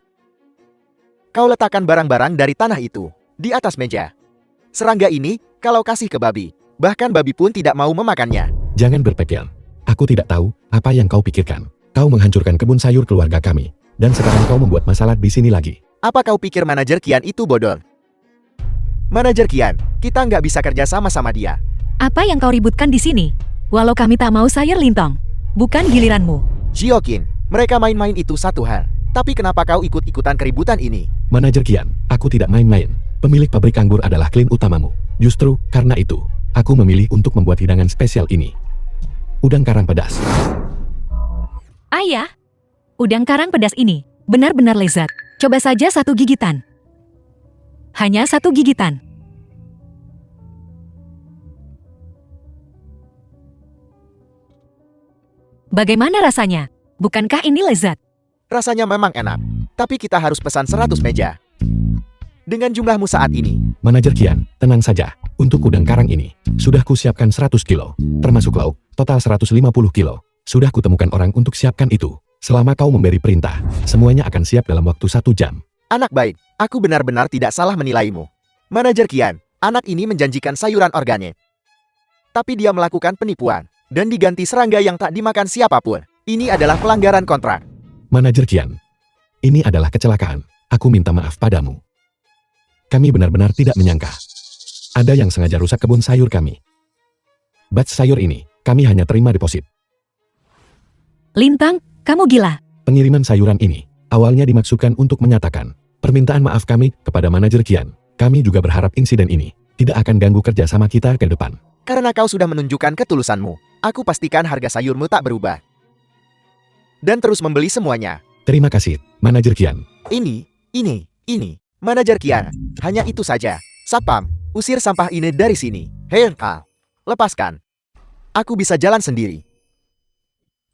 Kau letakkan barang-barang dari tanah itu di atas meja. Serangga ini, kalau kasih ke babi, bahkan babi pun tidak mau memakannya. Jangan berpikir. Aku tidak tahu apa yang kau pikirkan. Kau menghancurkan kebun sayur keluarga kami. Dan sekarang kau membuat masalah di sini lagi. Apa kau pikir manajer Kian itu bodoh? Manajer Kian, kita nggak bisa kerja sama-sama dia. Apa yang kau ributkan di sini? Walau kami tak mau sayur Lintong. Bukan giliranmu. Jiokin, mereka main-main itu satu hal. Tapi kenapa kau ikut-ikutan keributan ini? Manajer Kian, aku tidak main-main. Pemilik pabrik anggur adalah klien utamamu. Justru karena itu, aku memilih untuk membuat hidangan spesial ini. Udang karang pedas. Ayah, udang karang pedas ini benar-benar lezat. Coba saja satu gigitan. Hanya satu gigitan. Bagaimana rasanya? Bukankah ini lezat? Rasanya memang enak, tapi kita harus pesan 100 meja. Dengan jumlahmu saat ini, Manajer Kian, tenang saja. Untuk udang karang ini, sudah kusiapkan 100 kilo. Termasuk lauk, total 150 kilo. Sudah kutemukan orang untuk siapkan itu. Selama kau memberi perintah, semuanya akan siap dalam waktu 1 jam. anak baik, aku benar-benar tidak salah menilaimu. Manajer Kian, anak ini menjanjikan sayuran organik. Tapi dia melakukan penipuan, dan diganti serangga yang tak dimakan siapapun. Ini adalah pelanggaran kontrak. Manajer Kian, ini adalah kecelakaan. Aku minta maaf padamu. Kami benar-benar tidak menyangka. Ada yang sengaja rusak kebun sayur kami. Batch sayur ini, kami hanya terima deposit. Lintang, kamu gila. Pengiriman sayuran ini, awalnya dimaksudkan untuk menyatakan Permintaan maaf kami kepada manajer Kian. Kami juga berharap insiden ini tidak akan ganggu kerja sama kita ke depan. Karena kau sudah menunjukkan ketulusanmu, aku pastikan harga sayurmu tak berubah. Dan terus membeli semuanya. Terima kasih, manajer Kian. Ini. Manajer Kian, hanya itu saja. Satpam, usir sampah ini dari sini. Hei, lepaskan. Aku bisa jalan sendiri.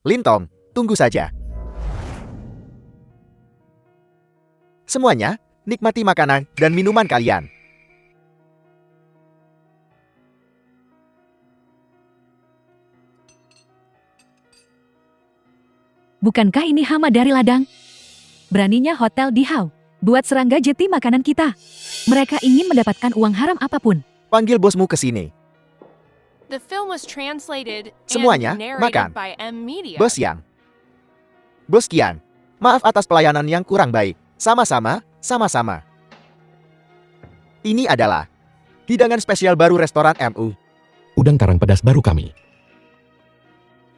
Lintong, tunggu saja. Semuanya, nikmati makanan dan minuman kalian. Bukankah ini hama dari ladang? Beraninya hotel di Hau buat serangga jeti makanan kita. Mereka ingin mendapatkan uang haram apapun. Panggil bosmu ke sini. The film was translated Semuanya, and narrated makan. by M Media. Bos Yang. Bos Kian, maaf atas pelayanan yang kurang baik. Sama-sama. Ini adalah hidangan spesial baru restoran MU. Udang karang pedas baru kami.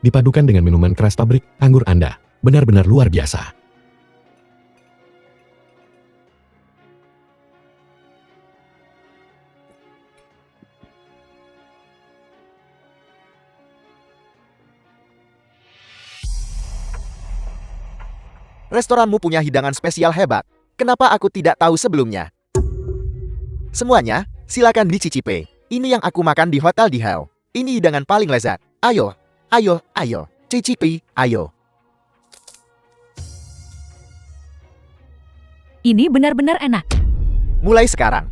Dipadukan dengan minuman keras pabrik anggur Anda. Benar-benar luar biasa. Restoranmu punya hidangan spesial hebat. Kenapa aku tidak tahu sebelumnya? Semuanya, silakan dicicipi. Ini yang aku makan di hotel di Hell. Ini hidangan paling lezat. Ayo. Cicipi, ayo. Ini benar-benar enak. Mulai sekarang.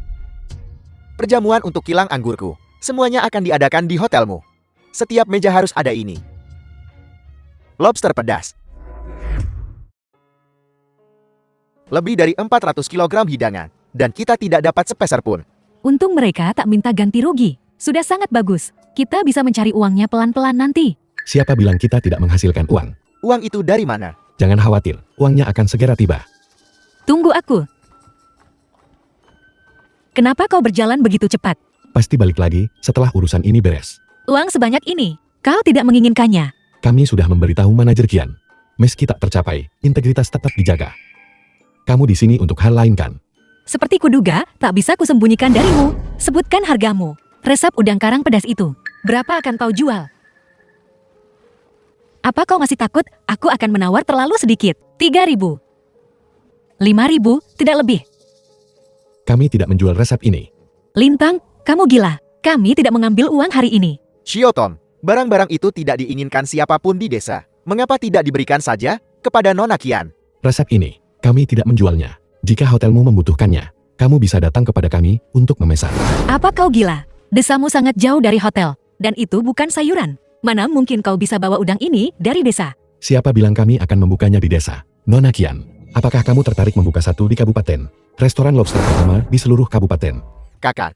Perjamuan untuk kilang anggurku. Semuanya akan diadakan di hotelmu. Setiap meja harus ada ini. Lobster pedas. Lebih dari 400 kg hidangan. Dan kita tidak dapat sepeser pun. Untung mereka tak minta ganti rugi. Sudah sangat bagus. Kita bisa mencari uangnya pelan-pelan nanti. Siapa bilang kita tidak menghasilkan uang? Uang itu dari mana? Jangan khawatir, uangnya akan segera tiba. Tunggu aku. Kenapa kau berjalan begitu cepat? Pasti balik lagi setelah urusan ini beres. Uang sebanyak ini, kau tidak menginginkannya. Kami sudah memberitahu manajer Kian. Meski tak tercapai, integritas tetap dijaga. Kamu di sini untuk hal lain kan? Seperti kuduga, tak bisa kusembunyikan darimu. Sebutkan hargamu. Resep udang karang pedas itu. Berapa akan kau jual? Apa kau masih takut? Aku akan menawar terlalu sedikit. 3.000. 5.000, tidak lebih. Kami tidak menjual resep ini. Lintang, kamu gila. Kami tidak mengambil uang hari ini. Shioton, barang-barang itu tidak diinginkan siapapun di desa. Mengapa tidak diberikan saja kepada Nona Kian? Resep ini, kami tidak menjualnya. Jika hotelmu membutuhkannya, kamu bisa datang kepada kami untuk memesan. Apa kau gila? Desamu sangat jauh dari hotel. Dan itu bukan sayuran. Mana mungkin kau bisa bawa udang ini dari desa? Siapa bilang kami akan membukanya di desa? Nona Kian, apakah kamu tertarik membuka satu di kabupaten? Restoran lobster pertama di seluruh kabupaten. Kakak,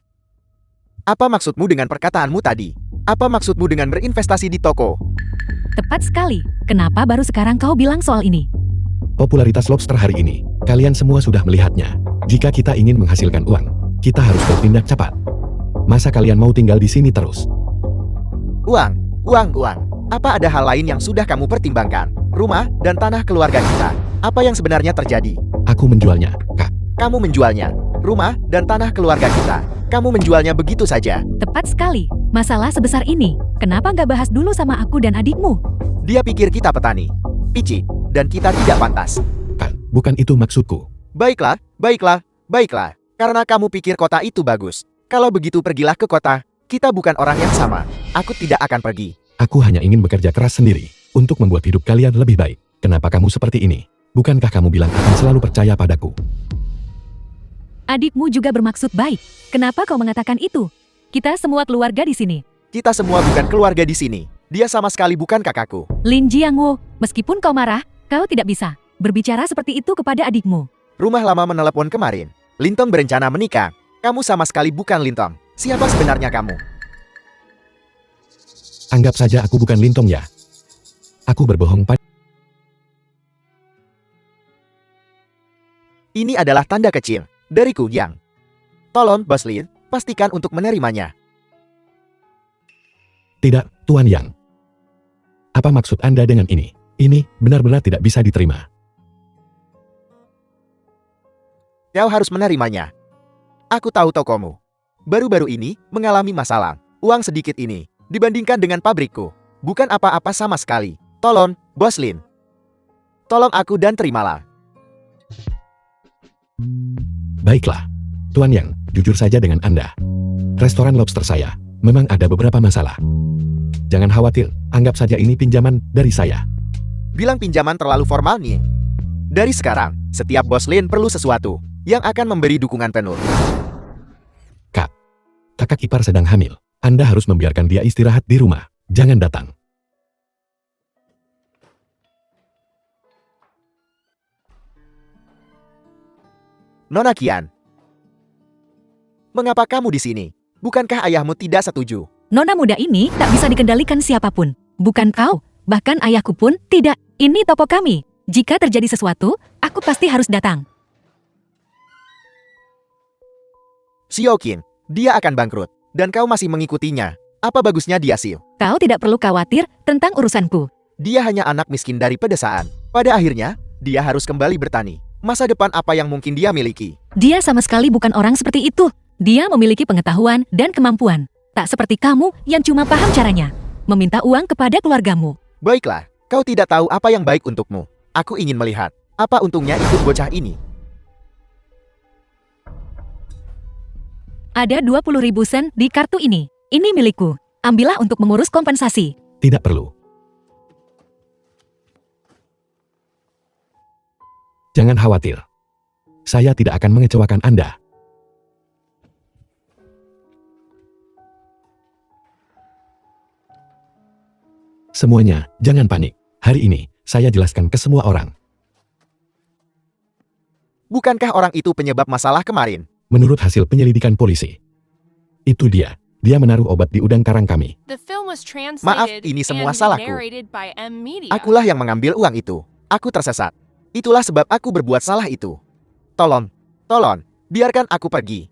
apa maksudmu dengan perkataanmu tadi? Apa maksudmu dengan berinvestasi di toko? Tepat sekali. Kenapa baru sekarang kau bilang soal ini? Popularitas lobster hari ini, kalian semua sudah melihatnya. Jika kita ingin menghasilkan uang, kita harus bertindak cepat. Masa kalian mau tinggal di sini terus? Uang. Apa ada hal lain yang sudah kamu pertimbangkan? Rumah dan tanah keluarga kita. Apa yang sebenarnya terjadi? Aku menjualnya, Kak. Kamu menjualnya. Rumah dan tanah keluarga kita. Kamu menjualnya begitu saja. Tepat sekali. Masalah sebesar ini, kenapa nggak bahas dulu sama aku dan adikmu? Dia pikir kita petani. Picik. Dan kita tidak pantas. Kak, bukan itu maksudku. Baiklah. Karena kamu pikir kota itu bagus. Kalau begitu pergilah ke kota. Kita bukan orang yang sama. Aku tidak akan pergi. Aku hanya ingin bekerja keras sendiri untuk membuat hidup kalian lebih baik. Kenapa kamu seperti ini? Bukankah kamu bilang akan selalu percaya padaku? Adikmu juga bermaksud baik. Kenapa kau mengatakan itu? Kita semua keluarga di sini. Kita semua bukan keluarga di sini. Dia sama sekali bukan kakakku. Lin Jiangwo, meskipun kau marah, kau tidak bisa berbicara seperti itu kepada adikmu. Rumah lama menelepon kemarin. Lintong berencana menikah. Kamu sama sekali bukan Lintong. Siapa sebenarnya kamu? Anggap saja aku bukan Lintong ya. Aku berbohong pada... Ini adalah tanda kecil dariku Yang. Tolong, Bos Lin, pastikan untuk menerimanya. Tidak, Tuan Yang. Apa maksud Anda dengan ini? Ini benar-benar tidak bisa diterima. Kau harus menerimanya. Aku tahu tokomu. Baru-baru ini mengalami masalah. Uang sedikit ini dibandingkan dengan pabrikku bukan apa-apa sama sekali. Tolong, Bos Lin. Tolong aku dan terimalah. Baiklah, Tuan Yang, jujur saja dengan Anda. Restoran lobster saya memang ada beberapa masalah. Jangan khawatir, anggap saja ini pinjaman dari saya. Bilang pinjaman terlalu formal nih. Dari sekarang, setiap Bos Lin perlu sesuatu yang akan memberi dukungan penuh. Kak, kakak ipar sedang hamil. Anda harus membiarkan dia istirahat di rumah. Jangan datang. Nona Qian, mengapa kamu di sini? Bukankah ayahmu tidak setuju? Nona muda ini tak bisa dikendalikan siapapun. Bukan kau, bahkan ayahku pun tidak. Ini toko kami. Jika terjadi sesuatu, aku pasti harus datang. Xiaoqin, dia akan bangkrut, dan kau masih mengikutinya. Apa bagusnya dia, Xiao? Kau tidak perlu khawatir tentang urusanku. Dia hanya anak miskin dari pedesaan. Pada akhirnya, dia harus kembali bertani. Masa depan apa yang mungkin dia miliki? Dia sama sekali bukan orang seperti itu. Dia memiliki pengetahuan dan kemampuan. Tak seperti kamu yang cuma paham caranya. Meminta uang kepada keluargamu. Baiklah, kau tidak tahu apa yang baik untukmu. Aku ingin melihat, apa untungnya ikut bocah ini? Ada 20.000 sen di kartu ini. Ini milikku. Ambillah untuk mengurus kompensasi. Tidak perlu. Jangan khawatir. Saya tidak akan mengecewakan Anda. Semuanya, jangan panik. Hari ini, saya jelaskan ke semua orang. Bukankah orang itu penyebab masalah kemarin? Menurut hasil penyelidikan polisi, itu dia. Dia menaruh obat di udang karang kami. The film was translated Maaf, ini semua and salahku. narrated by M Media. Akulah yang mengambil uang itu. Aku tersesat. Itulah sebab aku berbuat salah itu. Tolong, biarkan aku pergi.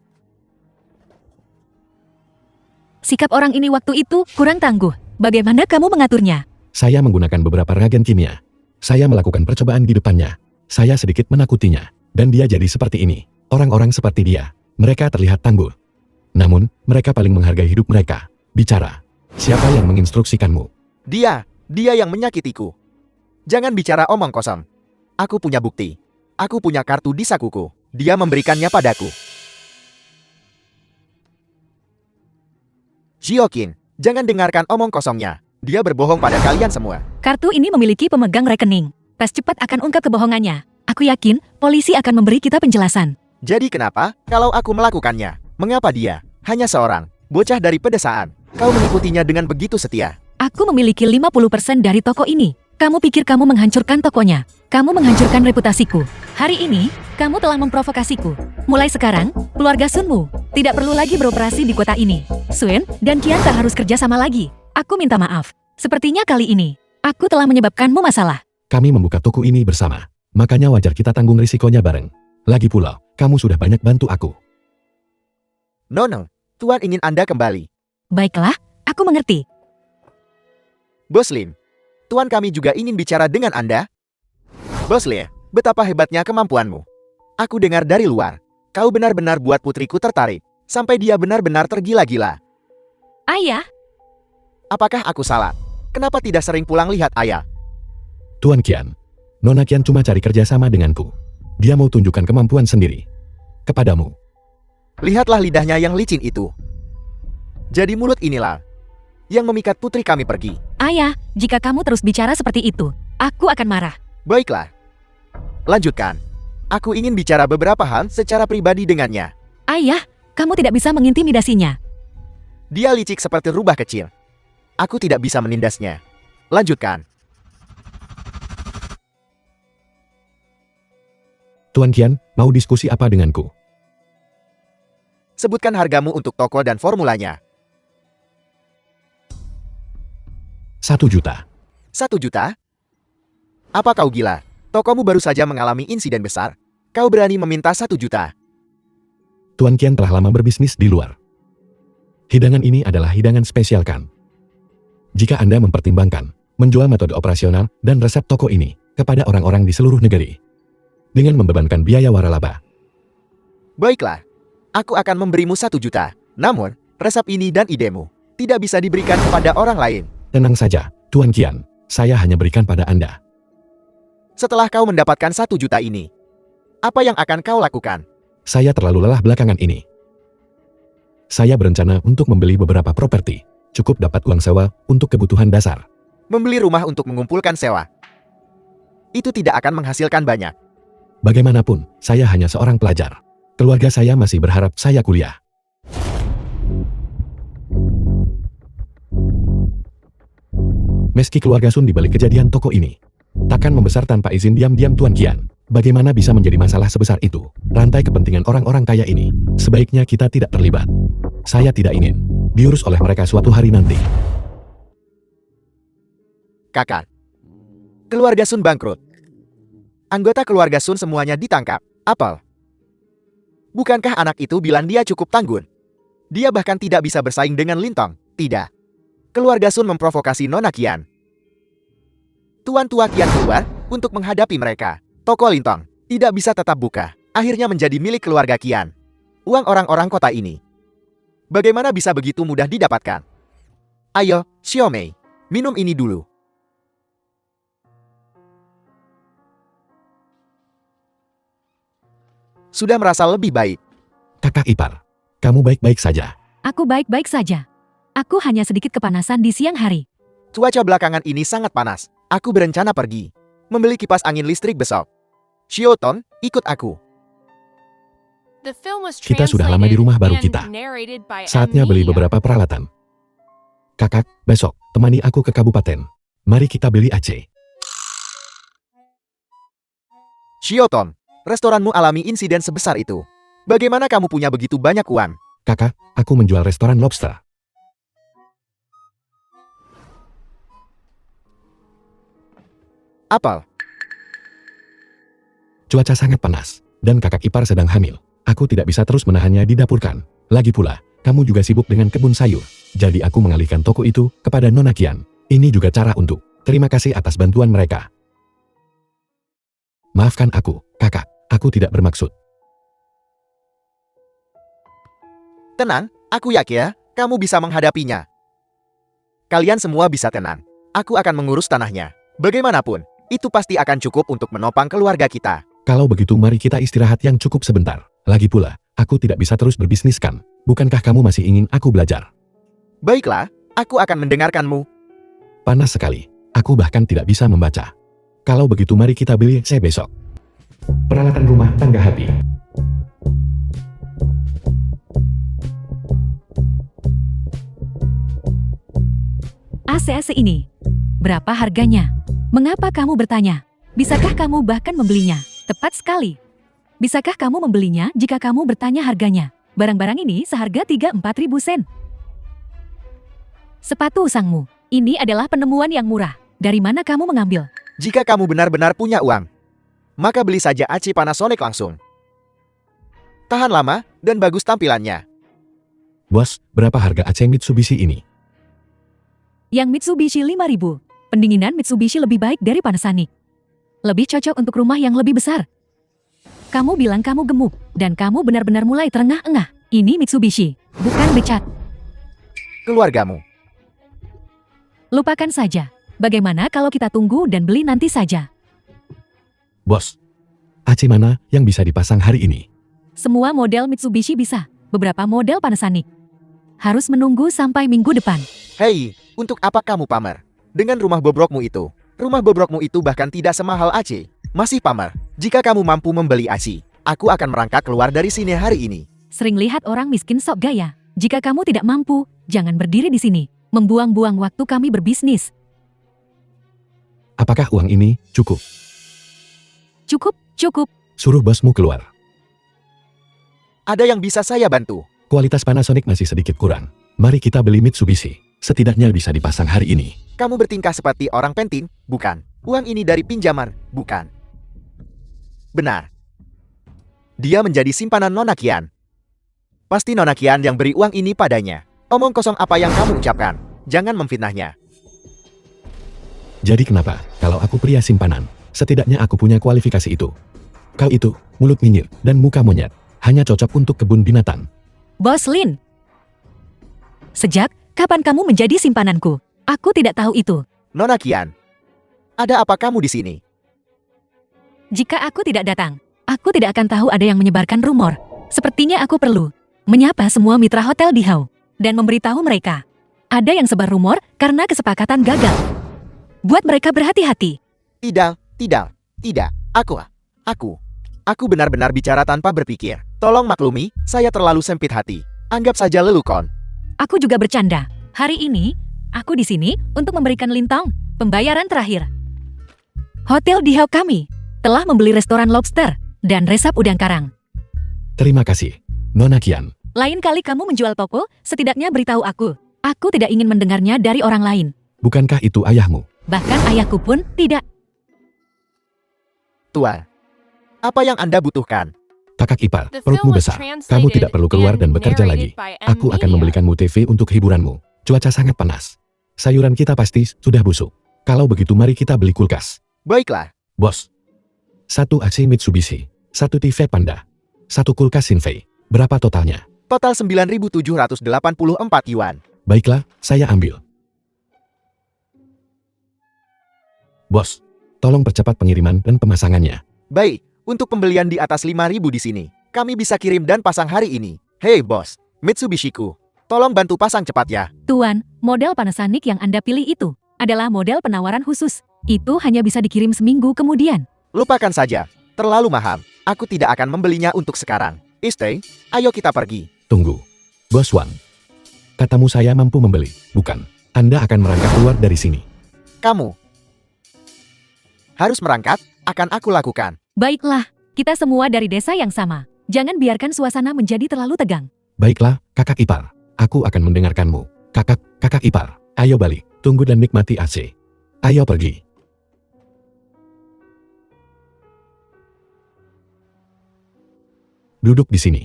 Sikap orang ini waktu itu kurang tangguh. Bagaimana kamu mengaturnya? Saya menggunakan beberapa reagen kimia. Saya melakukan percobaan di depannya. Saya sedikit menakutinya. Dan dia jadi seperti ini. Orang-orang seperti dia. Mereka terlihat tangguh. Namun, mereka paling menghargai hidup mereka. Bicara. Siapa yang menginstruksikanmu? Dia yang menyakitiku. Jangan bicara omong kosong. Aku punya bukti. Aku punya kartu di sakuku. Dia memberikannya padaku. Xiaoqin, jangan dengarkan omong kosongnya. Dia berbohong pada kalian semua. Kartu ini memiliki pemegang rekening. Tes cepat akan ungkap kebohongannya. Aku yakin polisi akan memberi kita penjelasan. Jadi kenapa kalau aku melakukannya? Mengapa dia? Hanya seorang bocah dari pedesaan. Kau mengikutinya dengan begitu setia. Aku memiliki 50% dari toko ini. Kamu pikir kamu menghancurkan tokonya. Kamu menghancurkan reputasiku. Hari ini, kamu telah memprovokasiku. Mulai sekarang, keluarga Sunmu tidak perlu lagi beroperasi di kota ini. Sun dan Qian tak harus kerja sama lagi. Aku minta maaf. Sepertinya kali ini, aku telah menyebabkanmu masalah. Kami membuka toko ini bersama. Makanya wajar kita tanggung risikonya bareng. Lagi pula, kamu sudah banyak bantu aku. No, Tuan ingin Anda kembali. Baiklah, aku mengerti. Bos Lin, Tuan kami juga ingin bicara dengan Anda. Bos Lin, betapa hebatnya kemampuanmu. Aku dengar dari luar. Kau benar-benar buat putriku tertarik. Sampai dia benar-benar tergila-gila. Ayah, Apakah aku salah? Kenapa tidak sering pulang lihat ayah? Tuan Qian, Nona Qian cuma cari kerja sama denganku. Dia mau tunjukkan kemampuan sendiri. Kepadamu. Lihatlah lidahnya yang licin itu. Jadi mulut inilah yang memikat putri kami pergi. ayah, jika kamu terus bicara seperti itu, aku akan marah. Baiklah. Lanjutkan. Aku ingin bicara beberapa hal secara pribadi dengannya. Ayah, kamu tidak bisa mengintimidasinya. Dia licik seperti rubah kecil. Aku tidak bisa menindasnya. Lanjutkan. Tuan Qian, mau diskusi apa denganku? Sebutkan hargamu untuk toko dan formulanya. 1 juta. 1 juta? Apa kau gila? Tokomu baru saja mengalami insiden besar. Kau berani meminta 1 juta? Tuan Qian telah lama berbisnis di luar. Hidangan ini adalah hidangan spesial kan? Jika Anda mempertimbangkan menjual metode operasional dan resep toko ini kepada orang-orang di seluruh negeri dengan membebankan biaya waralaba, Baiklah, aku akan memberimu 1 juta. Namun, resep ini dan idemu tidak bisa diberikan kepada orang lain. Tenang saja, Tuan Qian. Saya hanya berikan pada Anda. Setelah kau mendapatkan 1 juta ini, apa yang akan kau lakukan? Saya terlalu lelah belakangan ini. Saya berencana untuk membeli beberapa properti. Cukup dapat uang sewa untuk kebutuhan dasar. Membeli rumah untuk mengumpulkan sewa. Itu tidak akan menghasilkan banyak. Bagaimanapun, saya hanya seorang pelajar. Keluarga saya masih berharap saya kuliah. Meski keluarga Sun di balik kejadian toko ini takkan membesar tanpa izin diam-diam Tuan Qian. Bagaimana bisa menjadi masalah sebesar itu? Rantai kepentingan orang-orang kaya ini, sebaiknya kita tidak terlibat. Saya tidak ingin diurus oleh mereka suatu hari nanti. Kakak. Keluarga Sun bangkrut. Anggota keluarga Sun semuanya ditangkap. Apel. Bukankah anak itu bilang dia cukup tanggun? Dia bahkan tidak bisa bersaing dengan Lintong. Tidak. Keluarga Sun memprovokasi Nona Qian. Tuan Tua Qian keluar untuk menghadapi mereka. Toko Lintong tidak bisa tetap buka. Akhirnya menjadi milik keluarga Qian. Uang orang-orang kota ini bagaimana bisa begitu mudah didapatkan? Ayo, Xiaomei, minum ini dulu. Sudah merasa lebih baik. Kakak ipar, kamu baik-baik saja. Aku baik-baik saja. Aku hanya sedikit kepanasan di siang hari. Cuaca belakangan ini sangat panas. Aku berencana pergi membeli kipas angin listrik besok. Shioton, ikut aku. The film was Kita sudah lama di rumah baru translated kita. and narrated by Saatnya beli Amnesia. beberapa peralatan. Kakak, besok, temani aku ke kabupaten. Mari kita beli AC. Shioton, restoranmu alami insiden sebesar itu. Bagaimana kamu punya begitu banyak uang? Kakak, aku menjual restoran lobster. Apel, Cuaca sangat panas, dan kakak ipar sedang hamil. Aku tidak bisa terus menahannya di dapur kan. Lagi pula, kamu juga sibuk dengan kebun sayur. Jadi aku mengalihkan toko itu kepada Nona Qian. Ini juga cara untuk terima kasih atas bantuan mereka. Maafkan aku, kakak. Aku tidak bermaksud. tenang, aku yakin ya, kamu bisa menghadapinya. Kalian semua bisa tenang. Aku akan mengurus tanahnya. Bagaimanapun, itu pasti akan cukup untuk menopang keluarga kita. Kalau begitu mari kita istirahat yang cukup sebentar. Lagi pula, aku tidak bisa terus berbisnis kan? Bukankah kamu masih ingin aku belajar? Baiklah, aku akan mendengarkanmu. Panas sekali. Aku bahkan tidak bisa membaca. Kalau begitu mari kita beli AC besok. Peralatan rumah tangga habis. AC-AC ini, berapa harganya? Mengapa kamu bertanya? Bisakah kamu bahkan membelinya? Tepat sekali. Bisakah kamu membelinya jika kamu bertanya harganya? Barang-barang ini seharga 3-4 ribu sen. Sepatu usangmu, ini adalah penemuan yang murah. Dari mana kamu mengambil? Jika kamu benar-benar punya uang, maka beli saja AC Panasonic langsung. Tahan lama dan bagus tampilannya. Bos, berapa harga AC Mitsubishi ini? Yang Mitsubishi 5000. Pendinginan Mitsubishi lebih baik dari Panasonic. Lebih cocok untuk rumah yang lebih besar. Kamu bilang kamu gemuk, dan kamu benar-benar mulai terengah-engah. Ini Mitsubishi, bukan becat. Keluargamu. Lupakan saja. Bagaimana kalau kita tunggu dan beli nanti saja? Bos, AC mana yang bisa dipasang hari ini? Semua model Mitsubishi bisa, beberapa model Panasonic. Harus menunggu sampai minggu depan. Hei, untuk apa kamu pamer? Dengan rumah bobrokmu itu. Rumah bobrokmu itu bahkan tidak semahal AC. Masih pamer. Jika kamu mampu membeli AC, aku akan merangkak keluar dari sini hari ini. Sering lihat orang miskin sok gaya. Jika kamu tidak mampu, jangan berdiri di sini. Membuang-buang waktu kami berbisnis. Apakah uang ini cukup? Cukup. Suruh bosmu keluar. Ada yang bisa saya bantu? Kualitas Panasonic masih sedikit kurang. Mari kita beli Mitsubishi. Setidaknya bisa dipasang hari ini. Kamu bertingkah seperti orang penting, bukan? Uang ini dari pinjaman, bukan? Benar. Dia menjadi simpanan Nona Qian. Pasti Nona Qian yang beri uang ini padanya. Omong kosong apa yang kamu ucapkan. Jangan memfitnahnya. Jadi kenapa, kalau aku pria simpanan, setidaknya aku punya kualifikasi itu. Kau itu, mulut nyinyir, dan muka monyet. Hanya cocok untuk kebun binatang. Bos Lin. Sejak kapan kamu menjadi simpananku? Aku tidak tahu itu. Nona Qian, ada apa kamu di sini? Jika aku tidak datang, aku tidak akan tahu ada yang menyebarkan rumor. Sepertinya aku perlu menyapa semua mitra hotel di Hau dan memberitahu mereka. Ada yang sebar rumor karena kesepakatan gagal. Buat mereka berhati-hati. Tidak. Aku benar-benar bicara tanpa berpikir. Tolong maklumi, saya terlalu sempit hati. Anggap saja lelucon. Aku juga bercanda. Hari ini, aku di sini untuk memberikan Lintong pembayaran terakhir. Hotel di Hau kami telah membeli restoran lobster dan resep udang karang. Terima kasih, Nona Qian. Lain kali kamu menjual toko, setidaknya beritahu aku. Aku tidak ingin mendengarnya dari orang lain. Bukankah itu ayahmu? Bahkan ayahku pun tidak. Tuan, apa yang Anda butuhkan? Kakak ipar, The perutmu film was besar. Kamu tidak perlu keluar dan bekerja lagi. translated by Aku akan Media. membelikanmu TV untuk hiburanmu. Cuaca sangat panas. Sayuran kita pasti sudah busuk. Kalau begitu mari kita beli kulkas. Baiklah, Bos. 1 AC Mitsubishi, 1 TV Panda, 1 kulkas Sinfei. Berapa totalnya? total 9.784 yuan. Baiklah, saya ambil. Bos, tolong percepat pengiriman dan pemasangannya. Baik, untuk pembelian di atas 5.000 di sini, kami bisa kirim dan pasang hari ini. Hei bos, Mitsubishiku, tolong bantu pasang cepat ya. Tuan, model Panasonic yang Anda pilih itu adalah model penawaran khusus. Itu hanya bisa dikirim seminggu kemudian. Lupakan saja, terlalu mahal. Aku tidak akan membelinya untuk sekarang. Istri, ayo kita pergi. Tunggu. Bos Wang. Katamu saya mampu membeli, bukan? Anda akan merangkak keluar dari sini. Kamu harus merangkak, akan aku lakukan. Baiklah, kita semua dari desa yang sama. Jangan biarkan suasana menjadi terlalu tegang. Baiklah, kakak ipar. Aku akan mendengarkanmu. Kakak ipar. Ayo balik, tunggu dan nikmati AC. Ayo pergi. Duduk di sini.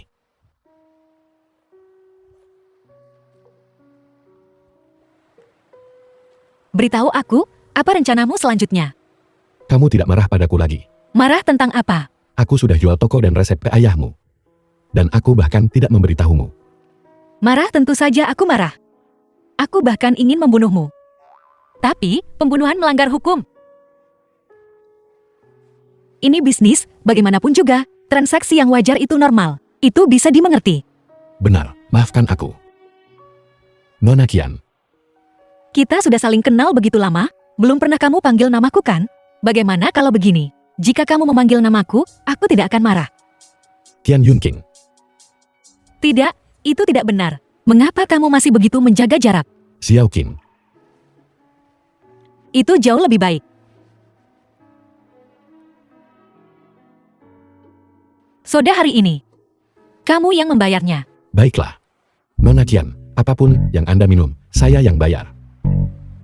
Beritahu aku, apa rencanamu selanjutnya? Kamu tidak marah padaku lagi. Marah tentang apa? Aku sudah jual toko dan resep ke ayahmu. Dan aku bahkan tidak memberitahumu. Marah tentu saja aku marah. Aku bahkan ingin membunuhmu. Tapi, pembunuhan melanggar hukum. Ini bisnis, bagaimanapun juga, transaksi yang wajar itu normal. Itu bisa dimengerti. Benar, maafkan aku. Nona Qian, Kita sudah saling kenal begitu lama, belum pernah kamu panggil namaku kan? Bagaimana kalau begini? Jika kamu memanggil namaku, aku tidak akan marah. Tian Yunqing. Tidak, itu tidak benar. Mengapa kamu masih begitu menjaga jarak? Xiao Qin. Itu jauh lebih baik. Soda hari ini. Kamu yang membayarnya. Baiklah. Nona Qian, apapun yang Anda minum, saya yang bayar.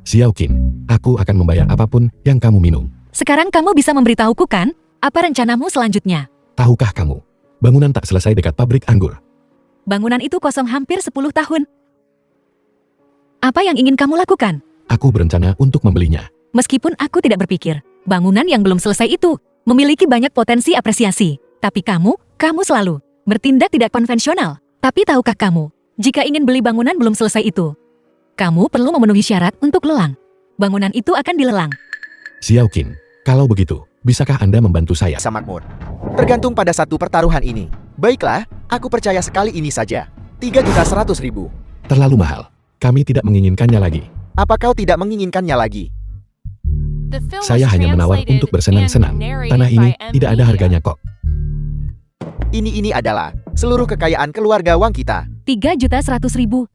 Xiao Qin, aku akan membayar apapun yang kamu minum. Sekarang kamu bisa memberitahuku kan? Apa rencanamu selanjutnya? Tahukah kamu, bangunan tak selesai dekat pabrik anggur. Bangunan itu kosong hampir 10 tahun. Apa yang ingin kamu lakukan? Aku berencana untuk membelinya. Meskipun aku tidak berpikir, bangunan yang belum selesai itu memiliki banyak potensi apresiasi. Tapi kamu selalu bertindak tidak konvensional. Tapi tahukah kamu, jika ingin beli bangunan belum selesai itu, kamu perlu memenuhi syarat untuk lelang. Bangunan itu akan dilelang. Xiao Qin, kalau begitu, bisakah Anda membantu saya? Bisa makmur. Tergantung pada satu pertaruhan ini. Baiklah, aku percaya sekali ini saja. 3.100.000. Terlalu mahal. Kami tidak menginginkannya lagi. Apa kau tidak menginginkannya lagi? The film was Saya hanya menawar translated untuk bersenang-senang. and narrated Tanah ini by tidak ada Media. harganya kok. Ini adalah seluruh kekayaan keluarga Wang kita. 3.100.000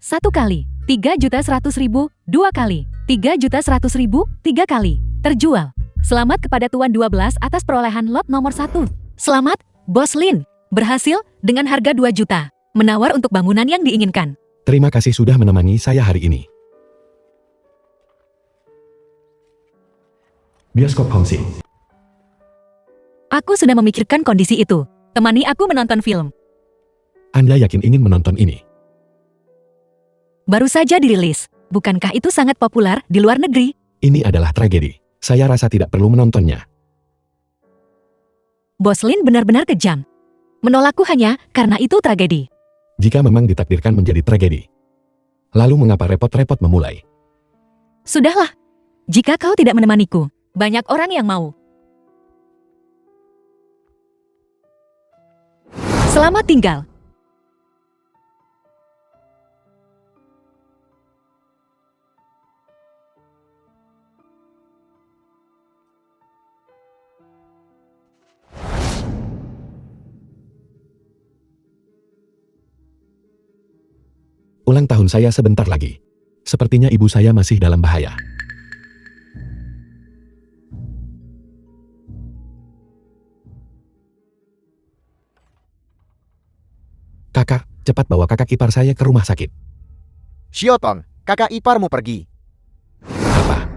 satu kali. 3.100.000 dua kali. 3.100.000 tiga kali. Terjual. Selamat kepada Tuan 12 atas perolehan lot nomor 1. Selamat, Bos Lin. Berhasil dengan harga 2 juta. Menawar untuk bangunan yang diinginkan. Terima kasih sudah menemani saya hari ini. Bioskop Hongxi. Aku sudah memikirkan kondisi itu. Temani aku menonton film. Anda yakin ingin menonton ini? Baru saja dirilis. Bukankah itu sangat populer di luar negeri? Ini adalah tragedi. Saya rasa tidak perlu menontonnya. Bos Lin benar-benar kejam. Menolakku hanya karena itu tragedi. Jika memang ditakdirkan menjadi tragedi, lalu mengapa repot-repot memulai? Sudahlah. Jika kau tidak menemaniku, banyak orang yang mau. Selamat tinggal. Ulang tahun saya sebentar lagi. Sepertinya ibu saya masih dalam bahaya. Kakak, cepat bawa kakak ipar saya ke rumah sakit. Xiaotong, kakak iparmu pergi. Apa?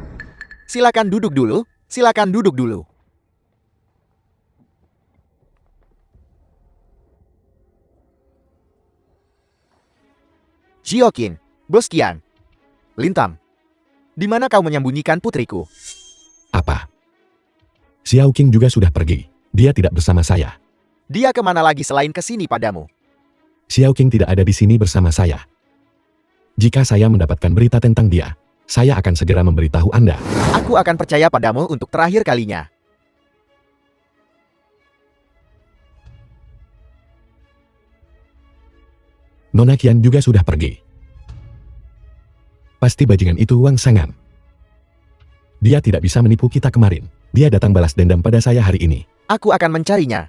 Silakan duduk dulu, silakan duduk dulu. Xiaoqin, Bos Qian, Lintang, di mana kau menyembunyikan putriku? Apa? Xiao Qing juga sudah pergi. Dia tidak bersama saya. Dia kemana lagi selain ke sini padamu? Xiao Qing tidak ada di sini bersama saya. Jika saya mendapatkan berita tentang dia, saya akan segera memberitahu Anda. Aku akan percaya padamu untuk terakhir kalinya. Nona Qian juga sudah pergi. Pasti bajingan itu Wang Sangan. Dia tidak bisa menipu kita kemarin. Dia datang balas dendam pada saya hari ini. Aku akan mencarinya.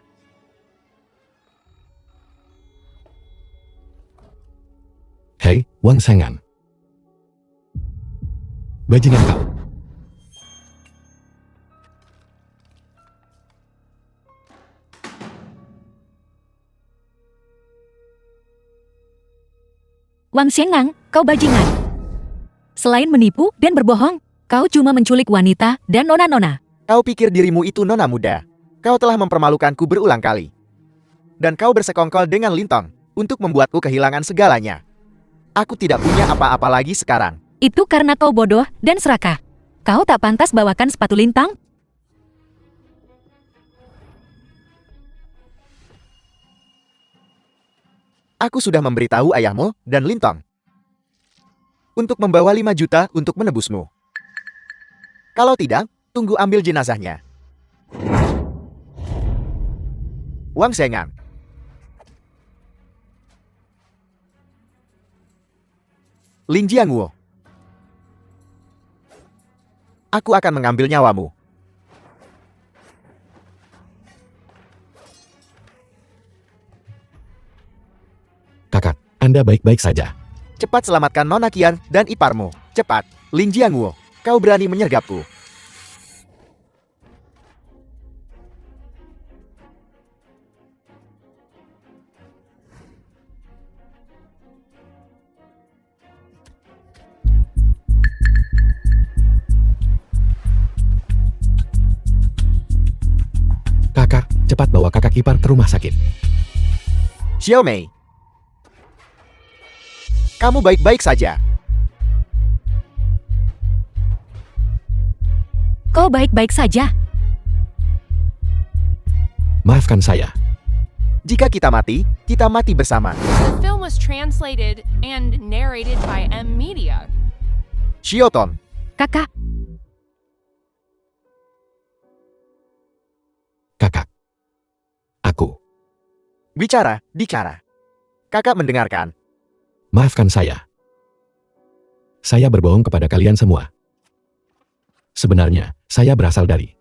Hei, Wang Sangan. Bajingan kau. Wang Xiangang, kau bajingan. Selain menipu dan berbohong, kau cuma menculik wanita dan nona-nona. Kau pikir dirimu itu nona muda. Kau telah mempermalukanku berulang kali. Dan kau bersekongkol dengan Lintong untuk membuatku kehilangan segalanya. Aku tidak punya apa-apa lagi sekarang. Itu karena kau bodoh dan serakah. Kau tak pantas bawakan sepatu Lintang. Aku sudah memberitahu ayahmu dan Lintong untuk membawa 5 juta untuk menebusmu. Kalau tidak, tunggu ambil jenazahnya. Wang Sengang. Lin Jiangwo. Aku akan mengambil nyawamu. Kakak, Anda baik-baik saja. Cepat selamatkan Nona Qian dan iparmu. Cepat, Lin Jiangwo. Kau berani menyergapku. Kakak, cepat bawa kakak ipar ke rumah sakit. Xiao Mei. Kamu baik-baik saja. Kau baik-baik saja. Maafkan saya. Jika kita mati bersama. The film was translated and narrated by M Media. Xiaoton. Kakak, Kakak. Aku. Bicara. Kakak mendengarkan. Maafkan saya. Saya berbohong kepada kalian semua. Sebenarnya, saya berasal dari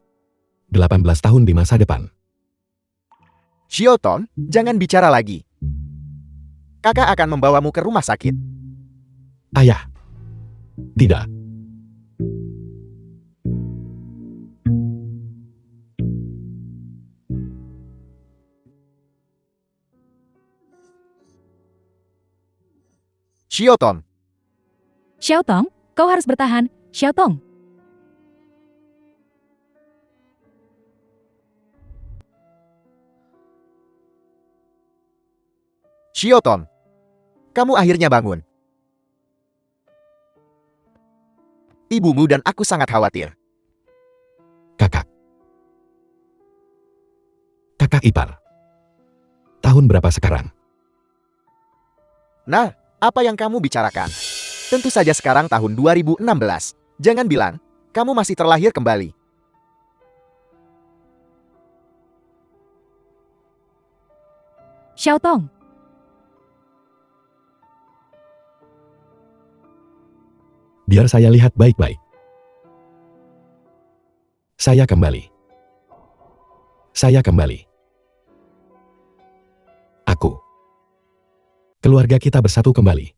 18 tahun di masa depan. Xiaoton, jangan bicara lagi. Kakak akan membawamu ke rumah sakit. Ayah. Tidak. Xiaoton. Xiaotong, kau harus bertahan. Xiaotong. Xiaoton. Kamu akhirnya bangun. Ibumu dan aku sangat khawatir. Kakak. Kakak ipar. Tahu Tahun berapa sekarang? Nah, apa yang kamu bicarakan? Tentu saja sekarang tahun 2016. Jangan bilang, kamu masih terlahir kembali. Xiao Tong, Biar saya lihat baik-baik. Saya kembali. Saya kembali. Aku. Keluarga kita bersatu kembali.